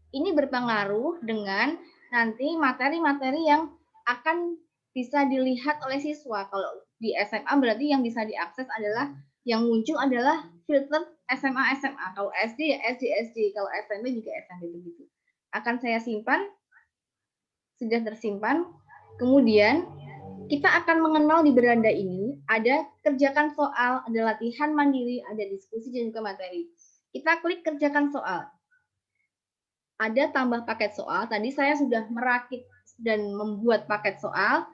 S3: Ini berpengaruh dengan nanti materi-materi yang akan bisa dilihat oleh siswa. Kalau di SMA berarti yang bisa diakses adalah, yang muncul adalah filter SMA. Kalau SD ya SD. Kalau SMP juga SMP begitu. Akan saya simpan, sudah tersimpan. Kemudian kita akan mengenal di beranda ini ada kerjakan soal, ada latihan mandiri, ada diskusi dan juga materi. Kita klik kerjakan soal. Ada tambah paket soal. Tadi saya sudah merakit dan membuat paket soal.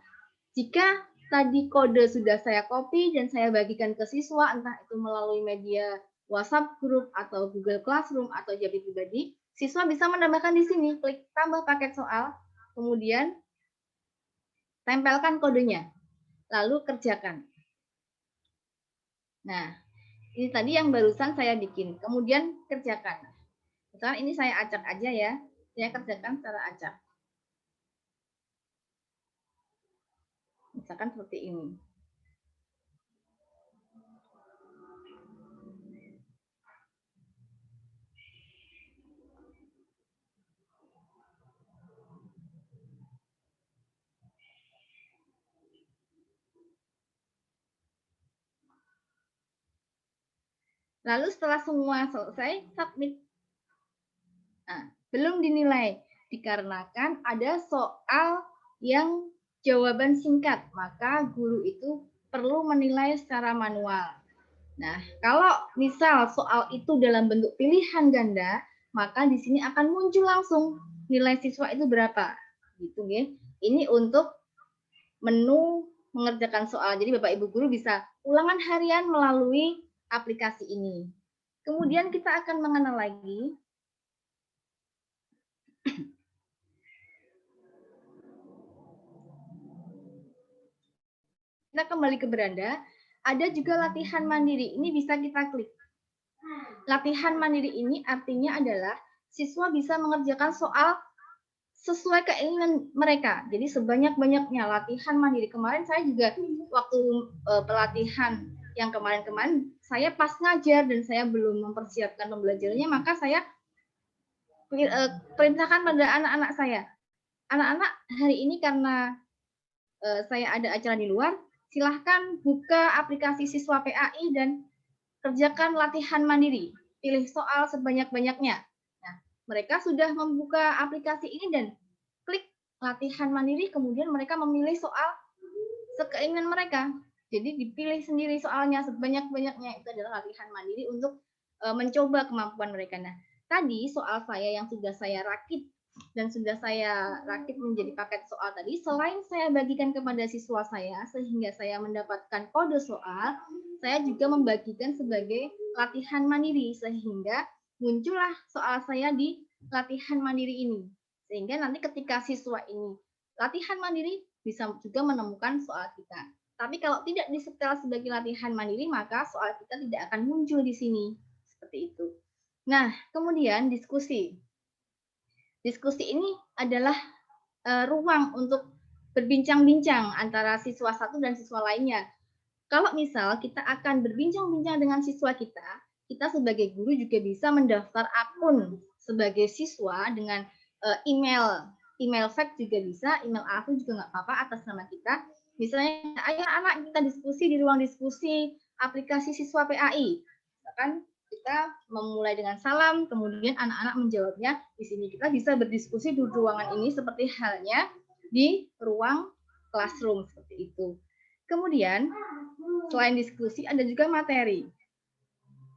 S3: Jika tadi kode sudah saya copy dan saya bagikan ke siswa, entah itu melalui media WhatsApp grup atau Google Classroom atau Japri pribadi, siswa bisa menambahkan di sini, klik tambah paket soal, kemudian tempelkan kodenya, lalu kerjakan. Nah, ini tadi yang barusan saya bikin, kemudian kerjakan. Misalkan ini saya acak aja ya, saya kerjakan secara acak. Misalkan seperti ini. Lalu setelah semua selesai, submit. Nah, belum dinilai, dikarenakan ada soal yang jawaban singkat, maka guru itu perlu menilai secara manual. Nah, kalau misal soal itu dalam bentuk pilihan ganda, maka di sini akan muncul langsung nilai siswa itu berapa. Gitu ya. Ini untuk menu mengerjakan soal. Jadi Bapak Ibu guru bisa ulangan harian melalui aplikasi ini. Kemudian kita akan mengenal lagi kita kembali ke beranda, ada juga latihan mandiri. Ini bisa kita klik. Latihan mandiri ini artinya adalah siswa bisa mengerjakan soal sesuai keinginan mereka. Jadi sebanyak-banyaknya latihan mandiri. Kemarin saya juga waktu pelatihan yang kemarin-kemarin, saya pas ngajar dan saya belum mempersiapkan pembelajarannya, maka saya perintahkan pada anak-anak saya. Anak-anak hari ini karena saya ada acara di luar, silahkan buka aplikasi siswa PAI dan kerjakan latihan mandiri. Pilih soal sebanyak-banyaknya. Nah, mereka sudah membuka aplikasi ini dan klik latihan mandiri, kemudian mereka memilih soal sekeinginan mereka. Jadi dipilih sendiri soalnya sebanyak-banyaknya. Itu adalah latihan mandiri untuk mencoba kemampuan mereka. Nah, tadi soal saya yang sudah saya rakit dan sudah saya rakit menjadi paket soal tadi, selain saya bagikan kepada siswa saya sehingga saya mendapatkan kode soal, saya juga membagikan sebagai latihan mandiri sehingga muncullah soal saya di latihan mandiri ini. Sehingga nanti ketika siswa ini latihan mandiri bisa juga menemukan soal kita. Tapi kalau tidak disetel sebagai latihan mandiri, maka soal kita tidak akan muncul di sini. Seperti itu. Nah, kemudian diskusi. Diskusi ini adalah ruang untuk berbincang-bincang antara siswa satu dan siswa lainnya. Kalau misal kita akan berbincang-bincang dengan siswa kita sebagai guru juga bisa mendaftar akun sebagai siswa dengan email fax juga bisa, email akun juga nggak apa-apa atas nama kita. Misalnya, ayo anak kita diskusi di ruang diskusi aplikasi siswa PAI. Misalkan kita memulai dengan salam, kemudian anak-anak menjawabnya. Di sini kita bisa berdiskusi di ruangan ini seperti halnya di ruang classroom seperti itu. Kemudian selain diskusi ada juga materi.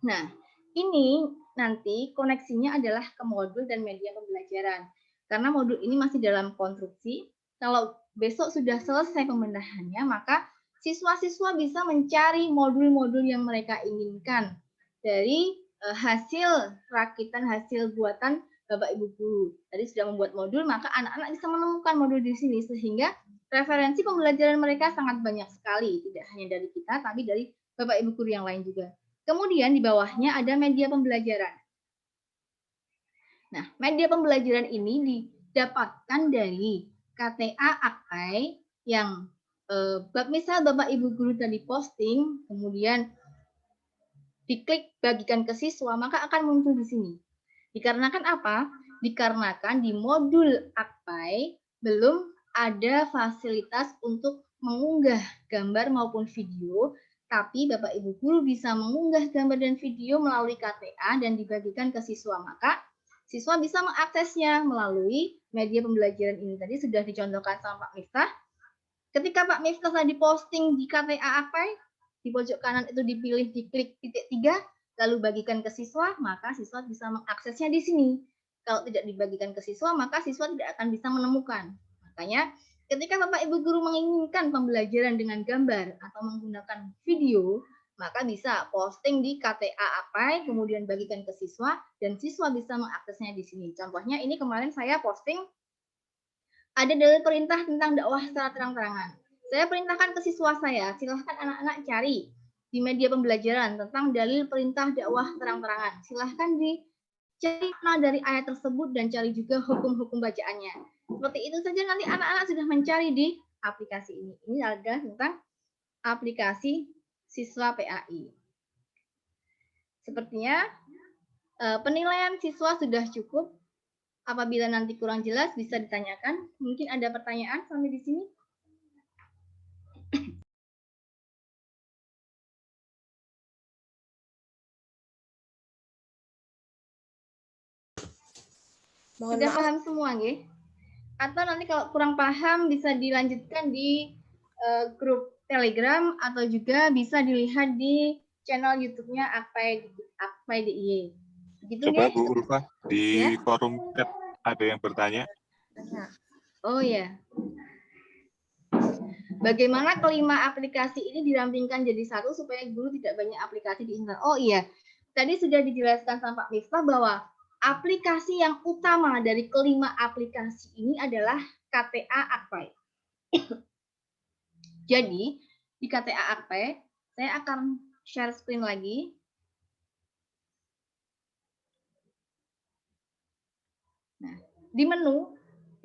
S3: Nah, ini nanti koneksinya adalah ke modul dan media pembelajaran. Karena modul ini masih dalam konstruksi, kalau besok sudah selesai pembenahannya, maka siswa-siswa bisa mencari modul-modul yang mereka inginkan dari hasil rakitan, hasil buatan Bapak Ibu guru. Tadi sudah membuat modul, maka anak-anak bisa menemukan modul di sini sehingga referensi pembelajaran mereka sangat banyak sekali, tidak hanya dari kita, tapi dari Bapak Ibu guru yang lain juga. Kemudian di bawahnya ada media pembelajaran. Nah, media pembelajaran ini didapatkan dari KTA Akpai yang misal Bapak Ibu guru tadi posting, kemudian diklik bagikan ke siswa, maka akan muncul di sini. Dikarenakan apa? Dikarenakan di modul Akpai belum ada fasilitas untuk mengunggah gambar maupun video, tapi Bapak Ibu guru bisa mengunggah gambar dan video melalui KTA dan dibagikan ke siswa. Maka siswa bisa mengaksesnya melalui media pembelajaran ini. Tadi sudah dicontohkan sama Pak Miftah. Ketika Pak Miftah tadi posting di KTA Akpai, di pojok kanan itu dipilih diklik titik 3, lalu bagikan ke siswa, maka siswa bisa mengaksesnya di sini. Kalau tidak dibagikan ke siswa, maka siswa tidak akan bisa menemukan. Makanya ketika Bapak Ibu guru menginginkan pembelajaran dengan gambar atau menggunakan video, maka bisa posting di KTA Akpai, kemudian bagikan ke siswa, dan siswa bisa mengaksesnya di sini. Contohnya ini kemarin saya posting ada dalil perintah tentang dakwah secara terang-terangan. Saya perintahkan ke siswa saya, silahkan anak-anak cari di media pembelajaran tentang dalil perintah dakwah terang-terangan. Silahkan dicari makna dari ayat tersebut dan cari juga hukum-hukum bacaannya. Seperti itu saja nanti anak-anak sudah mencari di aplikasi ini. Ini adalah tentang aplikasi siswa PAI. Sepertinya penilaian siswa sudah cukup. Apabila nanti kurang jelas bisa ditanyakan. Mungkin ada pertanyaan sampai di sini. Sudah paham semua, nggih? Atau nanti kalau kurang paham bisa dilanjutkan di grup Telegram atau juga bisa dilihat di channel YouTube-nya Akpai DIY. Begitu,
S8: Coba
S3: nggih?
S8: Bu Ulfa di
S3: Ya?
S8: forum chat ada yang bertanya.
S3: Oh ya. Bagaimana kelima aplikasi ini dirampingkan jadi satu supaya guru tidak banyak aplikasi diinstal? Oh iya, tadi sudah dijelaskan sama Pak Miftah bahwa aplikasi yang utama dari kelima aplikasi ini adalah KTA Akpai. Jadi di KTA Akpai, saya akan share screen lagi. Nah, di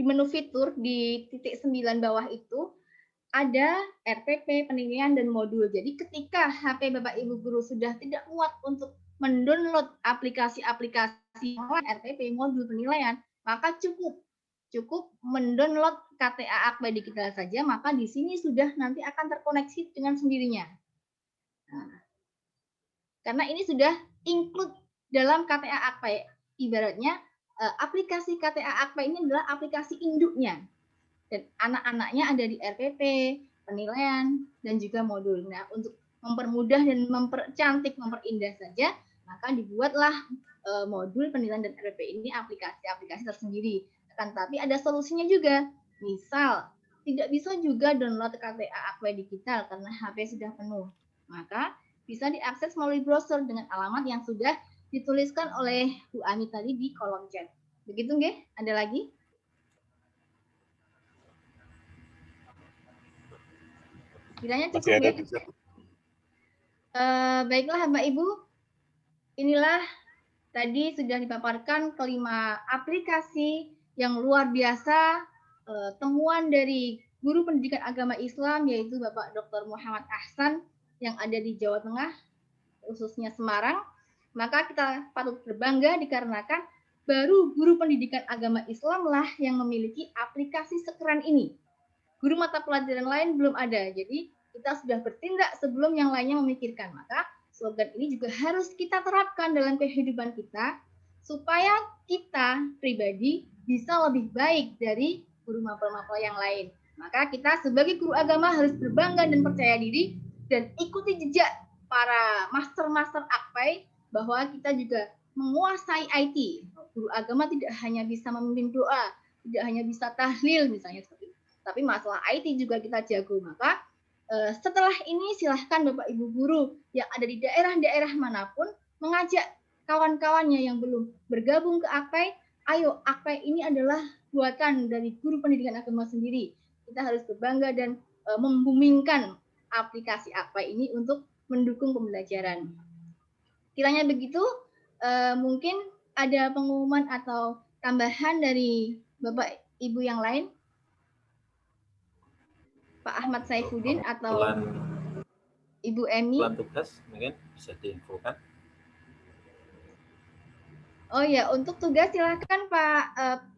S3: menu fitur di titik 9 bawah itu ada RPP, penilaian, dan modul. Jadi ketika HP Bapak Ibu guru sudah tidak muat untuk mendownload aplikasi-aplikasi RPP, modul, penilaian, maka cukup mendownload KTA Akpai Digital saja, maka di sini sudah nanti akan terkoneksi dengan sendirinya. Nah, karena ini sudah include dalam KTA Akpai. Ibaratnya aplikasi KTA Akpai ini adalah aplikasi induknya. Dan anak-anaknya ada di RPP, penilaian, dan juga modul. Nah, untuk mempermudah dan mempercantik, memperindah saja, maka dibuatlah modul penilaian dan RPP ini aplikasi-aplikasi tersendiri. Akan tapi ada solusinya juga. Misal, tidak bisa juga download KTA Akpai Digital karena HP sudah penuh. Maka bisa diakses melalui browser dengan alamat yang sudah dituliskan oleh Bu Ami tadi di kolom chat. Begitu nggih? Ada lagi? Kiranya cukup ya. Baiklah Bapak Ibu, inilah tadi sudah dipaparkan kelima aplikasi yang luar biasa temuan dari guru pendidikan agama Islam yaitu Bapak Dr. Muhammad Ahsan yang ada di Jawa Tengah, khususnya Semarang. Maka kita patut berbangga dikarenakan baru guru pendidikan agama Islam lah yang memiliki aplikasi sekeren ini. Guru mata pelajaran lain belum ada, jadi kita sudah bertindak sebelum yang lainnya memikirkan. Maka slogan ini juga harus kita terapkan dalam kehidupan kita, supaya kita pribadi bisa lebih baik dari guru mapel-mapel yang lain. Maka kita sebagai guru agama harus berbangga dan percaya diri, dan ikuti jejak para master-master Akpai, bahwa kita juga menguasai IT. Guru agama tidak hanya bisa memimpin doa, tidak hanya bisa tahlil misalnya seperti itu, tapi masalah IT juga kita jago. Maka setelah ini silahkan Bapak Ibu guru yang ada di daerah-daerah manapun mengajak kawan-kawannya yang belum bergabung ke Akpai. Ayo, Akpai ini adalah buatan dari guru pendidikan agama sendiri. kita harus berbangga dan membumingkan aplikasi Akpai ini untuk mendukung pembelajaran. Kiranya begitu, mungkin ada pengumuman atau tambahan dari Bapak Ibu yang lain? Pak Ahmad Saifuddin atau Ibu Emi?
S4: Pengumpulan tugas mungkin bisa diinfokan.
S3: Oh ya, untuk tugas silakan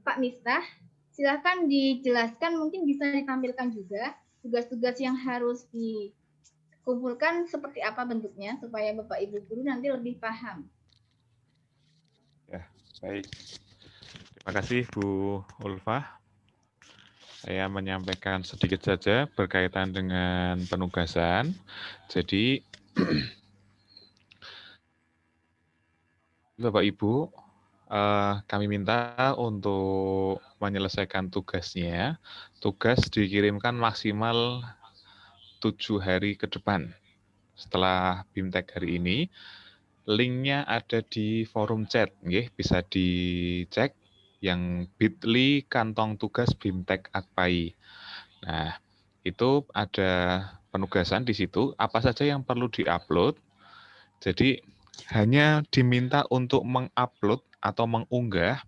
S3: Pak Miftah, silakan dijelaskan, mungkin bisa ditampilkan juga tugas-tugas yang harus dikumpulkan seperti apa bentuknya supaya Bapak Ibu guru nanti lebih paham.
S1: Ya, baik. Terima kasih Bu Ulfah. Saya menyampaikan sedikit saja berkaitan dengan penugasan. Jadi, Bapak Ibu, kami minta untuk menyelesaikan tugasnya. Tugas dikirimkan maksimal 7 hari ke depan. Setelah BIMTEK hari ini, linknya ada di forum chat, bisa dicek yang bit.ly kantong tugas BIMTEK Akpai. Nah, itu ada penugasan di situ, apa saja yang perlu diupload. Jadi, hanya diminta untuk mengupload atau mengunggah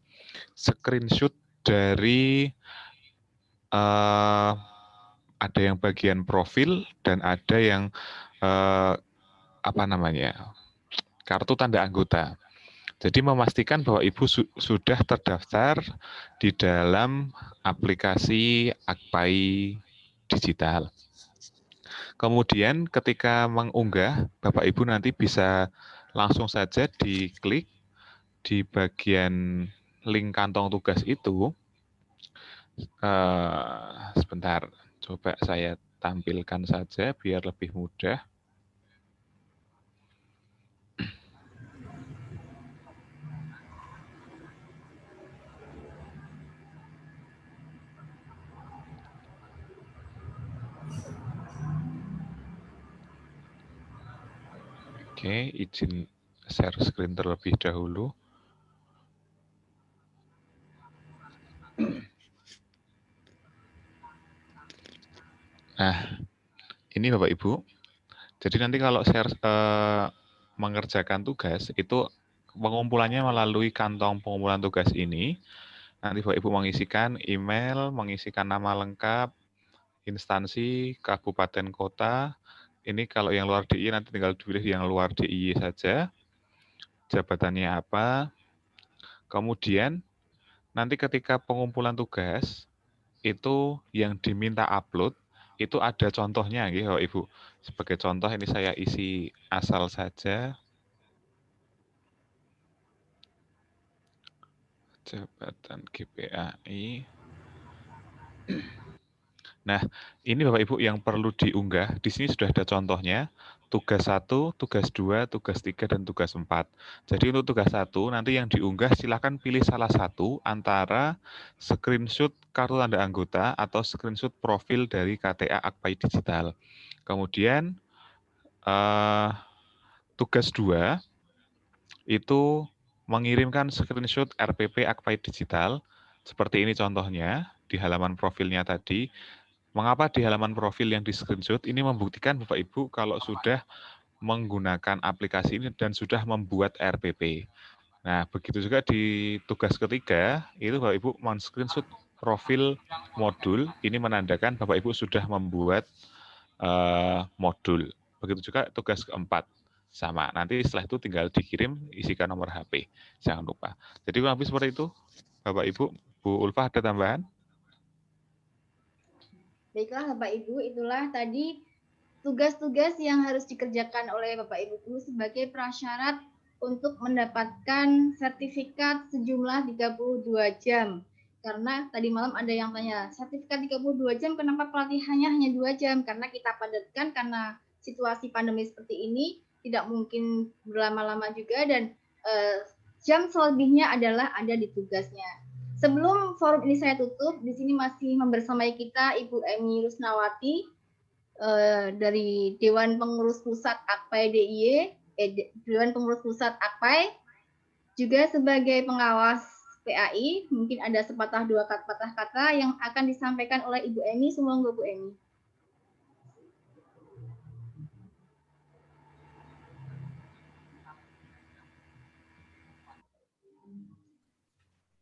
S1: screenshot dari ada yang bagian profil dan ada yang kartu tanda anggota. Jadi memastikan bahwa Ibu sudah terdaftar di dalam aplikasi Akpai Digital. Kemudian ketika mengunggah, Bapak Ibu nanti bisa langsung saja diklik di bagian link kantong tugas itu. Sebentar, coba saya tampilkan saja biar lebih mudah. Oke, izin share screen terlebih dahulu. Nah, ini Bapak Ibu. Jadi nanti kalau share mengerjakan tugas itu pengumpulannya melalui kantong pengumpulan tugas ini. Nanti Bapak Ibu mengisikan email, mengisikan nama lengkap, instansi, kabupaten, kota. Ini kalau yang luar DIY nanti tinggal dipilih yang luar DIY saja. Jabatannya apa. Kemudian nanti ketika pengumpulan tugas itu yang diminta upload itu ada contohnya gitu Ibu. Sebagai contoh ini saya isi asal saja. Jabatan GPAI. Nah, ini Bapak Ibu yang perlu diunggah. Di sini sudah ada contohnya. Tugas 1, tugas 2, tugas 3, dan tugas 4. Jadi untuk tugas 1, nanti yang diunggah silakan pilih salah satu antara screenshot kartu tanda anggota atau screenshot profil dari KTA Akpai Digital. Kemudian tugas 2 itu mengirimkan screenshot RPP Akpai Digital. Seperti ini contohnya di halaman profilnya tadi. Mengapa di halaman profil yang di screenshot ini membuktikan Bapak Ibu kalau sudah menggunakan aplikasi ini dan sudah membuat RPP. Nah, begitu juga di tugas ketiga, itu Bapak Ibu men-screenshot profil modul, ini menandakan Bapak Ibu sudah membuat modul. Begitu juga tugas keempat. Sama, nanti setelah itu tinggal dikirim, isikan nomor HP. Jangan lupa. Jadi kurang lebih seperti itu, Bapak Ibu. Bu Ulfah ada tambahan?
S3: Baiklah Bapak Ibu, itulah tadi tugas-tugas yang harus dikerjakan oleh Bapak Ibu guru sebagai prasyarat untuk mendapatkan sertifikat sejumlah 32 jam. Karena tadi malam ada yang tanya, sertifikat 32 jam kenapa pelatihannya hanya 2 jam? Karena kita padatkan karena situasi pandemi seperti ini tidak mungkin berlama-lama juga dan jam selebihnya adalah ada di tugasnya. Sebelum forum ini saya tutup, di sini masih membersamai kita Ibu Emi Rusnawati dari Dewan Pengurus Pusat Akpai DIY, Dewan Pengurus Pusat Akpai, juga sebagai pengawas PAI, mungkin ada sepatah dua patah kata yang akan disampaikan oleh Ibu Emi. Semoga Bu Emi.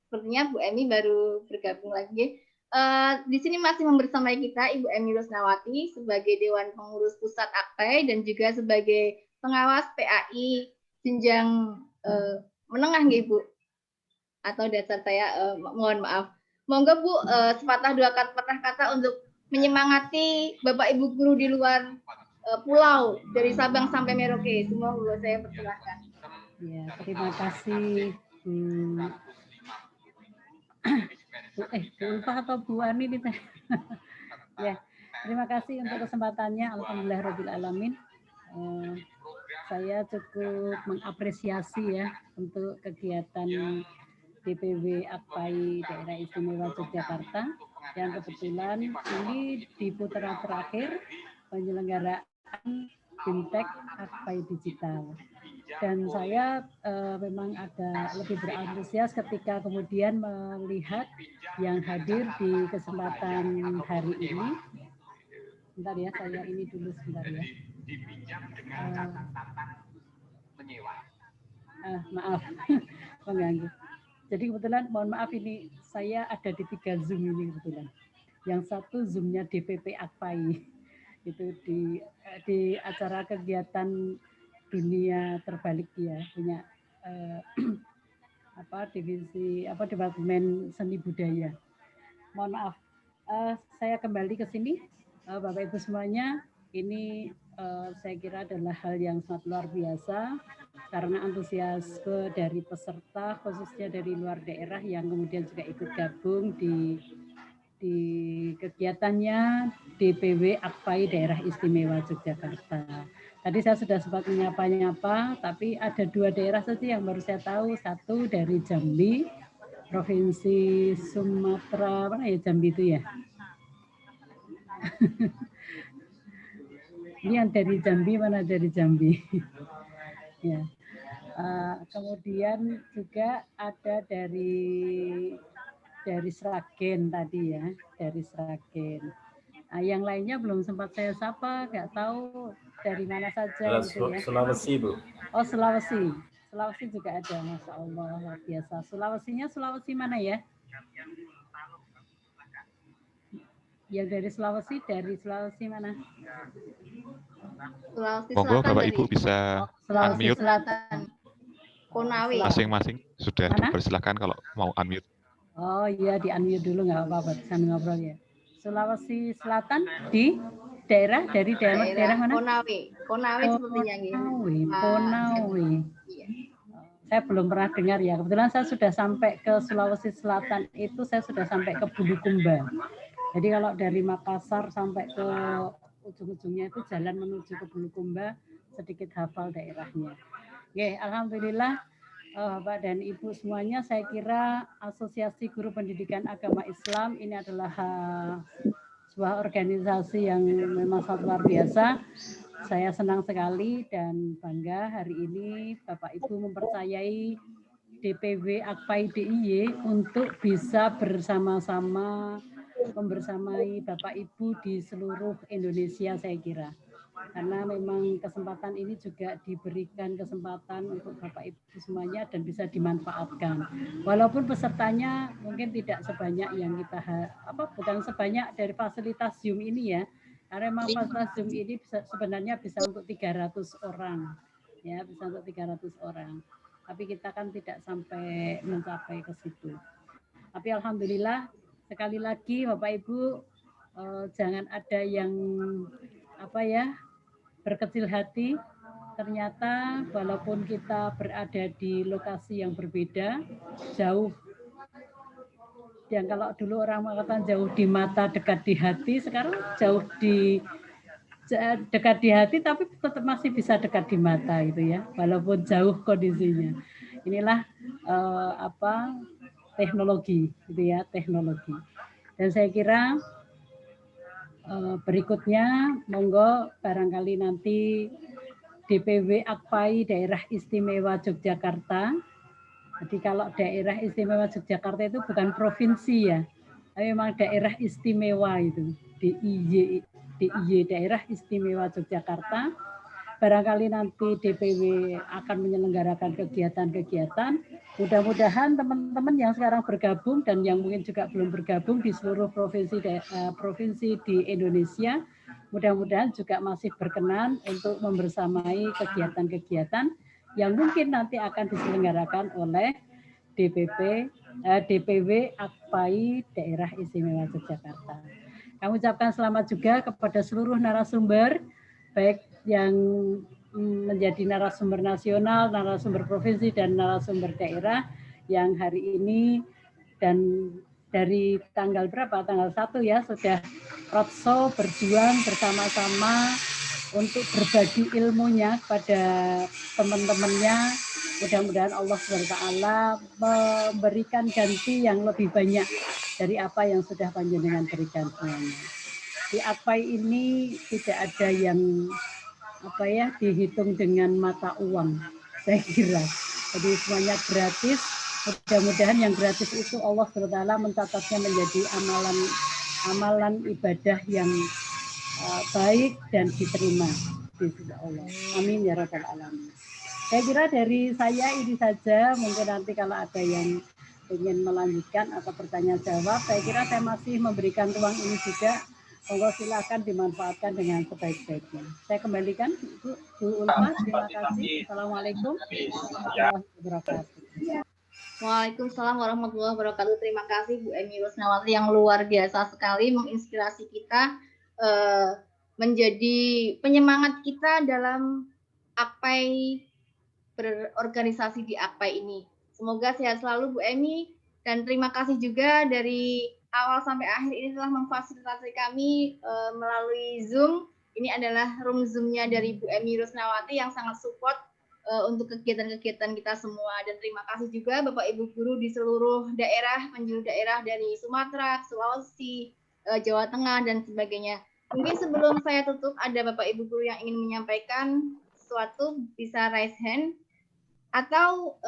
S3: Sepertinya Bu Emi baru bergabung lagi. Di sini masih membersamai kita Ibu Emi Rusnawati sebagai Dewan Pengurus Pusat AKPAI dan juga sebagai pengawas PAI jenjang menengah nggih Bu. Atau dasar saya mohon maaf. Monggo Bu sepatah dua patah kata untuk menyemangati Bapak Ibu guru di luar pulau dari Sabang sampai Merauke. Semua saya persilahkan.
S9: Ya, terima kasih Bu Ulfa atau Bu Ani nih. Ya, terima kasih untuk kesempatannya. Alhamdulillahirabbil alamin. Saya cukup mengapresiasi ya untuk kegiatan DPW AKPAI Daerah Istimewa Yogyakarta yang kebetulan ini di putaran terakhir penyelenggaraan fintech AKPAI digital. Dan saya memang agak lebih berantusias ketika kemudian melihat yang hadir di kesempatan hari ini. Bentar ya, saya ini dulu sebentar ya. Maaf, mengganggu. Jadi kebetulan, mohon maaf ini saya ada di 3 Zoom ini kebetulan. Yang satu Zoom-nya DPP AKPAI, itu di acara kegiatan dunia terbalik ya, punya divisi departemen seni budaya. Mohon maaf, saya kembali ke sini, Bapak Ibu semuanya. Ini saya kira adalah hal yang sangat luar biasa karena antusiasme dari peserta khususnya dari luar daerah yang kemudian juga ikut gabung di kegiatannya DPW AKPAI Daerah Istimewa Yogyakarta. Tadi saya sudah sempat menyapa-nyapa, tapi ada 2 daerah saja yang baru saya tahu. Satu dari Jambi, Provinsi Sumatera, mana ya Jambi itu ya? Ini yang dari Jambi, mana dari Jambi? Ya. Kemudian juga ada dari Sragen tadi ya, dari Sragen. Yang lainnya belum sempat saya sapa, nggak tahu dari mana saja gitu ya.
S4: Sulawesi Bu.
S9: Oh Sulawesi, Sulawesi juga ada, Masya Allah luar biasa. Sulawesinya Sulawesi mana ya? Yang dari Sulawesi mana?
S3: Sulawesi
S1: Monggo
S3: Selatan.
S1: Bapak Ibu bisa
S3: Sulawesi
S1: unmute.
S3: Selatan. Konawe.
S1: Masing-masing sudah
S9: Mana?
S1: dipersilakan kalau mau unmute.
S9: Oh iya, di unmute dulu nggak apa-apa, sambil ngobrol ya. Sulawesi Selatan di daerah mana?
S3: Konawe sepertinya.
S9: Konawe.
S3: Iya.
S9: Saya belum pernah dengar ya. Kebetulan saya sudah sampai ke Sulawesi Selatan itu, saya sudah sampai ke Bulukumba. Jadi kalau dari Makassar sampai ke ujung-ujungnya itu jalan menuju ke Bulukumba, sedikit hafal daerahnya. Oke, alhamdulillah Bapak dan Ibu semuanya, saya kira Asosiasi Guru Pendidikan Agama Islam ini adalah sebuah organisasi yang memang sangat luar biasa. Saya senang sekali dan bangga hari ini Bapak Ibu mempercayai DPW AKPAI DIY untuk bisa bersama-sama membersamai Bapak Ibu di seluruh Indonesia saya kira. Karena memang kesempatan ini juga diberikan kesempatan untuk Bapak Ibu semuanya dan bisa dimanfaatkan. Walaupun pesertanya mungkin tidak sebanyak yang kita bukan sebanyak dari fasilitas Zoom ini ya. Karena memang fasilitas Zoom ini sebenarnya bisa untuk 300 orang. Ya, bisa untuk 300 orang. Tapi kita kan tidak sampai mencapai ke situ. Tapi alhamdulillah sekali lagi Bapak Ibu jangan ada yang berkecil hati. Ternyata walaupun kita berada di lokasi yang berbeda, jauh. Yang kalau dulu orang mengatakan jauh di mata, dekat di hati, sekarang jauh dekat di hati, tapi tetap masih bisa dekat di mata gitu ya, walaupun jauh kondisinya. Inilah teknologi, gitu ya, teknologi. Dan saya kira berikutnya, monggo barangkali nanti DPW AKPAI Daerah Istimewa Yogyakarta Jadi kalau daerah istimewa Yogyakarta itu bukan provinsi ya, tapi memang daerah istimewa itu, DIY daerah istimewa Yogyakarta. Barangkali nanti DPW akan menyelenggarakan kegiatan-kegiatan. Mudah-mudahan teman-teman yang sekarang bergabung dan yang mungkin juga belum bergabung di seluruh provinsi di Indonesia, mudah-mudahan juga masih berkenan untuk membersamai kegiatan-kegiatan yang mungkin nanti akan diselenggarakan oleh DPW AKPAI Daerah Istimewa Yogyakarta. Kami ucapkan selamat juga kepada seluruh narasumber, baik yang menjadi narasumber nasional, narasumber provinsi, dan narasumber daerah yang hari ini dan dari tanggal berapa? Tanggal 1 ya, sudah roadshow berjuang bersama-sama untuk berbagi ilmunya kepada teman-temannya. Mudah-mudahan Allah SWT memberikan ganti yang lebih banyak dari apa yang sudah panjenengan berikan semuanya. Di AKPAI ini tidak ada yang dihitung dengan mata uang, saya kira. Jadi semuanya gratis. Mudah-mudahan yang gratis itu Allah SWT mencatatnya menjadi amalan ibadah yang baik dan diterima di sisi Allah. Amin ya rabbal alamin. Saya kira dari saya ini saja. Mungkin nanti kalau ada yang ingin melanjutkan atau pertanyaan jawab, saya kira saya masih memberikan ruang ini juga. Monggo silakan dimanfaatkan dengan sebaik-baiknya. Saya kembalikan Bu Ulfa. Terima kasih. Assalamualaikum warahmatullahi wabarakatuh.
S3: Waalaikumsalam warahmatullahi wabarakatuh. Terima kasih Bu Emi Rusnawati yang luar biasa sekali menginspirasi kita menjadi penyemangat kita dalam AKPAI, berorganisasi di AKPAI ini. Semoga sehat selalu Bu Emi, dan terima kasih juga dari awal sampai akhir ini telah memfasilitasi kami melalui Zoom. Ini adalah room Zoom-nya dari Bu Emi Rusnawati yang sangat support untuk kegiatan-kegiatan kita semua. Dan terima kasih juga Bapak Ibu Guru di seluruh daerah, penjuru daerah dari Sumatera, Sulawesi, Jawa Tengah, dan sebagainya. Mungkin sebelum saya tutup, ada Bapak Ibu Guru yang ingin menyampaikan sesuatu, bisa raise hand. Atau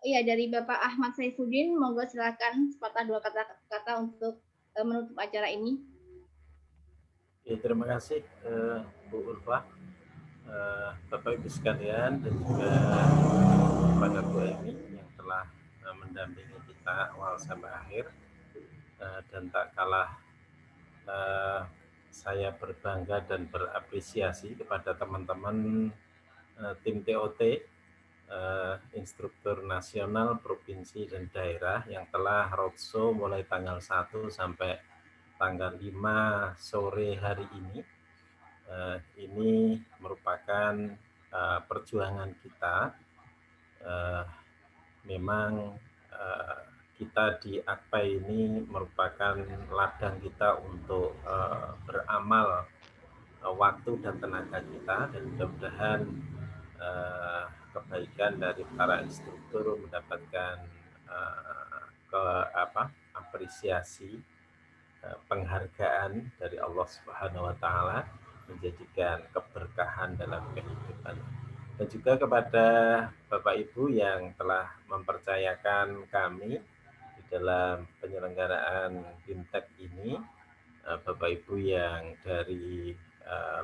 S3: ya dari Bapak Ahmad Saifuddin, monggo silakan sepatah dua kata untuk menutup acara ini.
S4: Ya, terima kasih Bu Ulfa, Bapak Ibu sekalian, dan juga kepada Bu Emi yang telah mendampingi kita awal sampai akhir, dan tak kalah saya berbangga dan berapresiasi kepada teman-teman tim TOT, instruktur nasional, provinsi, dan daerah yang telah roadshow mulai tanggal 1 sampai tanggal 5 sore hari ini. Ini merupakan perjuangan kita. Memang kita di AKPAI ini merupakan ladang kita untuk beramal waktu dan tenaga kita, dan mudah-mudahan kebaikan dari para instruktur mendapatkan apresiasi, penghargaan dari Allah Subhanahu wa Ta'ala, menjadikan keberkahan dalam kehidupan. Dan juga kepada Bapak Ibu yang telah mempercayakan kami di dalam penyelenggaraan BIMTEK ini, Bapak Ibu yang dari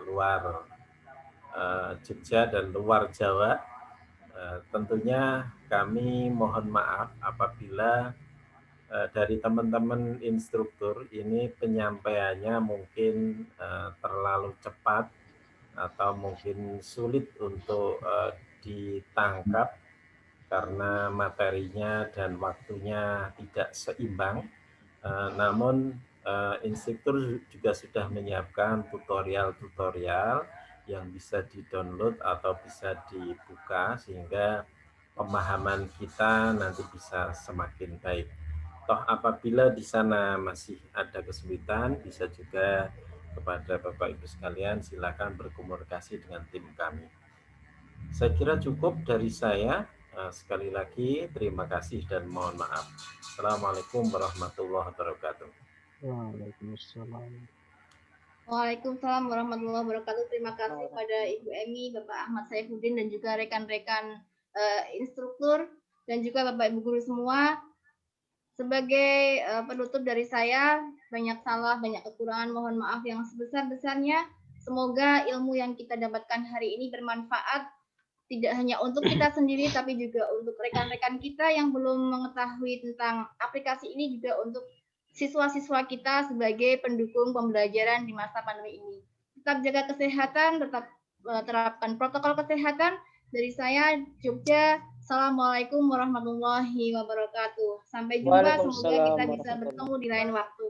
S4: luar Jogja dan luar Jawa, tentunya kami mohon maaf apabila dari teman-teman instruktur ini penyampaiannya mungkin terlalu cepat atau mungkin sulit untuk ditangkap karena materinya dan waktunya tidak seimbang. Namun instruktur juga sudah menyiapkan tutorial-tutorial yang bisa di-download atau bisa dibuka sehingga pemahaman kita nanti bisa semakin baik. Toh apabila di sana masih ada kesulitan, bisa juga kepada Bapak Ibu sekalian silakan berkomunikasi dengan tim kami. Saya kira cukup dari saya. Sekali lagi terima kasih dan mohon maaf. Assalamualaikum warahmatullahi wabarakatuh.
S7: Waalaikumsalam.
S3: Waalaikumsalam warahmatullahi wabarakatuh. Terima kasih pada Ibu Emi, Bapak Ahmad Saifuddin, dan juga rekan-rekan instruktur dan juga Bapak Ibu guru semua. Sebagai penutup dari saya, banyak salah, banyak kekurangan, mohon maaf yang sebesar-besarnya. Semoga ilmu yang kita dapatkan hari ini bermanfaat, tidak hanya untuk kita sendiri, tapi juga untuk rekan-rekan kita yang belum mengetahui tentang aplikasi ini, juga untuk siswa-siswa kita sebagai pendukung pembelajaran di masa pandemi ini. Tetap jaga kesehatan, tetap terapkan protokol kesehatan. Dari saya, Jogja. Assalamualaikum warahmatullahi wabarakatuh. Sampai jumpa, semoga kita bisa bertemu di lain waktu.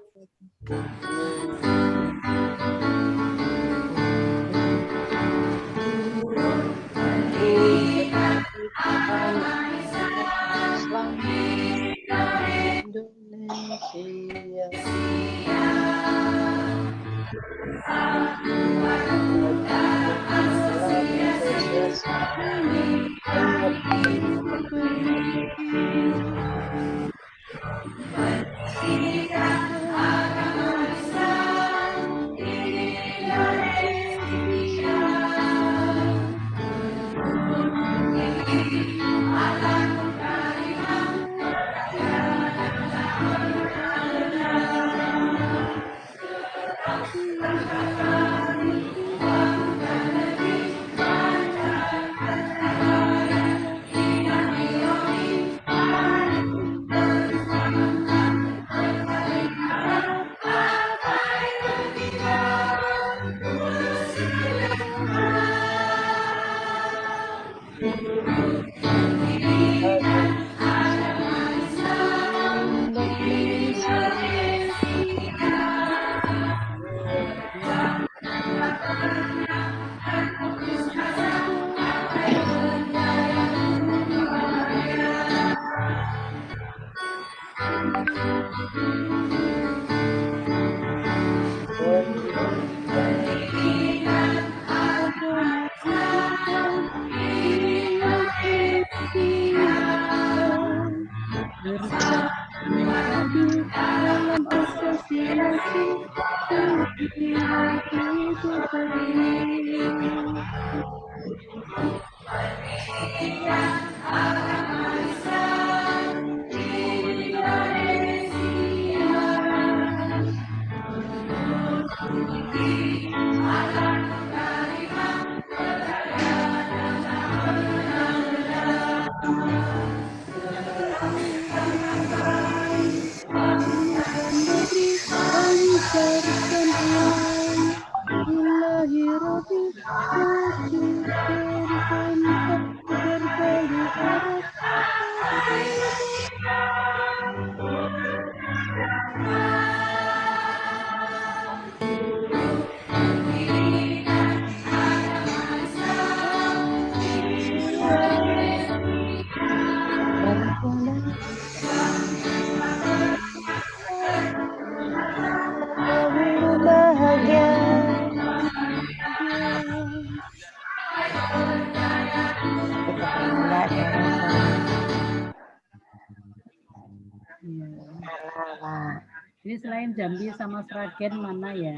S9: Ini selain Jambi sama Sragen mana ya?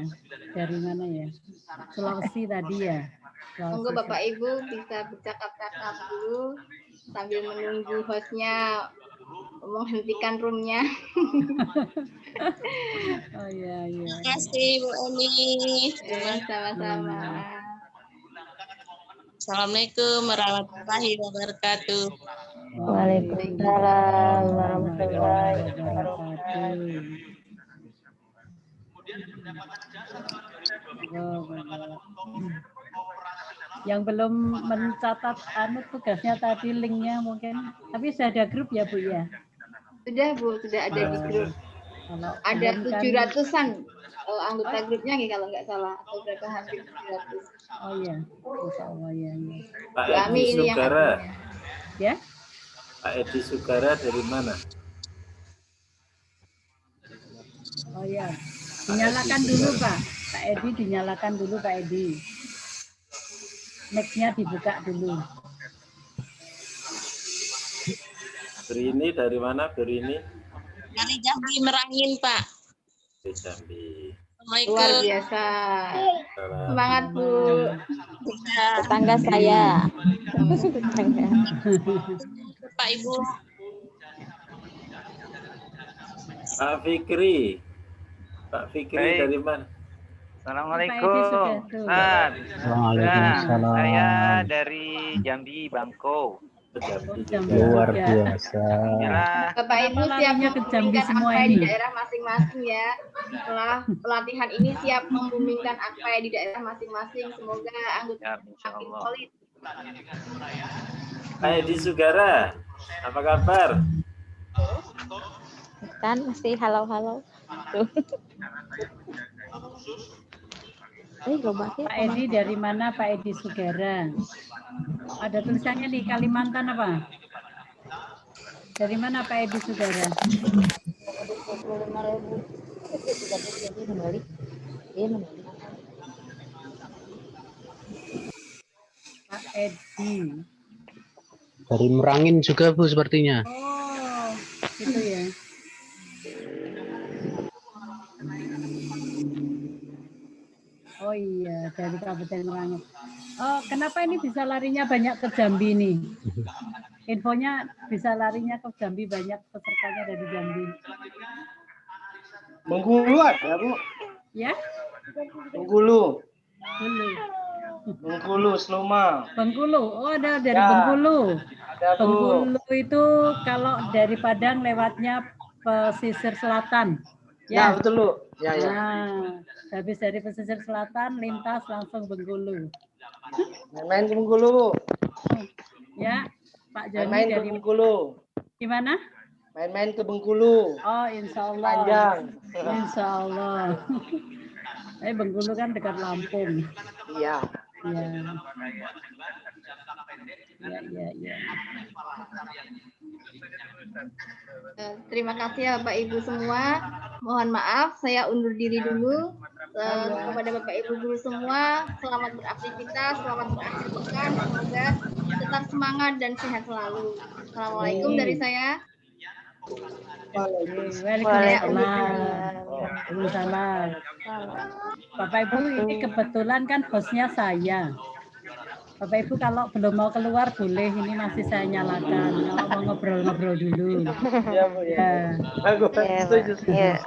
S9: Dari mana ya? Sulawesi tadi ya?
S3: Monggo Bapak Ibu bisa bercakap-cakap dulu sambil menunggu hostnya menghentikan roomnya.
S9: Oh iya, iya.
S10: Terima kasih Bu Eni.
S3: Sama-sama.
S10: Assalamualaikum warahmatullahi wabarakatuh.
S11: Waalaikumsalam warahmatullahi wabarakatuh.
S9: Yang belum mencatat tugasnya tadi linknya mungkin, tapi sudah ada grup ya Bu ya?
S3: Sudah Bu, sudah ada di grup. Ada 700-an anggota grupnya nih kalau nggak salah, atau berapa, hampir 700.
S9: Oh iya, Insya Allah ya.
S4: Pak Edi Sugara.
S9: Ya?
S4: Pak Edi Sugara dari mana?
S9: Oh ya, dinyalakan dulu Pak. Pak Edi dinyalakan dulu Pak Edi. Mic-nya dibuka dulu.
S4: Berini dari mana Berini?
S10: Dari Jambi Merangin Pak.
S4: Dari Jambi.
S3: Luar biasa. Semangat Bu.
S11: Tetangga saya.
S10: Pak Bapak Ibu.
S4: Pak Fikri. Pak Fikri
S12: Baik.
S4: dari mana?
S12: Assalamualaikum. Ustaz.
S7: Waalaikumsalam.
S12: Saya dari Jambi, Bangko.
S7: Luar biasa.
S3: Bapak Ibu siap membumingkan akpai di daerah masing-masing ya. Setelah pelatihan ini siap membumingkan akpai di daerah masing-masing. Semoga anggota makin solid.
S4: Hai di Sugara, apa kabar?
S11: Kan masih halo-halo. Tuh.
S9: Pak Edi dari mana Pak Edi Sugara? Ada tulisannya di Kalimantan apa? Dari mana Pak Edi Sugara?
S11: 25.000.
S9: Pak Edi.
S7: Dari Merangin juga Bu sepertinya.
S9: Oh, gitu ya. Oh iya, dari Kabupaten Merangin. Oh, kenapa ini bisa larinya banyak ke Jambi nih? Infonya bisa larinya ke Jambi, banyak pesertanya dari Jambi.
S13: Bengkulu ada, Bu?
S9: Ya?
S13: Bengkulu.
S9: Bengkulu.
S13: Bengkulu, Seluma.
S9: Bengkulu. Oh, ada dari
S13: Ya,
S9: Bengkulu.
S13: ada, Bu.
S9: Bengkulu itu kalau dari Padang lewatnya pesisir selatan.
S13: Ya, betul, Bu. Ya, ya.
S9: Nah, habis dari pesisir selatan lintas langsung Bengkulu.
S13: Main-main ke Bengkulu, Bu.
S9: Ya, Pak Joni
S13: Main-main ke
S9: dari
S13: Bengkulu.
S9: gimana?
S13: Main-main ke Bengkulu.
S9: Oh, insya Allah.
S13: Panjang.
S9: Insya Allah. Bengkulu kan dekat Lampung.
S13: Iya.
S9: Ya. Ya.
S3: Terima kasih ya Bapak Ibu semua. Mohon maaf, saya undur diri dulu. Kepada Bapak Ibu guru semua, selamat beraktivitas, selamat berakhir pekan. Semoga tetap semangat dan sehat selalu. Assalamualaikum dari saya.
S9: Waalaikumsalam. Bapak Ibu, ini kebetulan kan hostnya saya. Bapak Ibu kalau belum mau keluar boleh, ini masih saya nyalakan. Kalau mau ngobrol-ngobrol dulu.
S13: Iya, Bu. Ya. Aku setuju.
S11: Ya.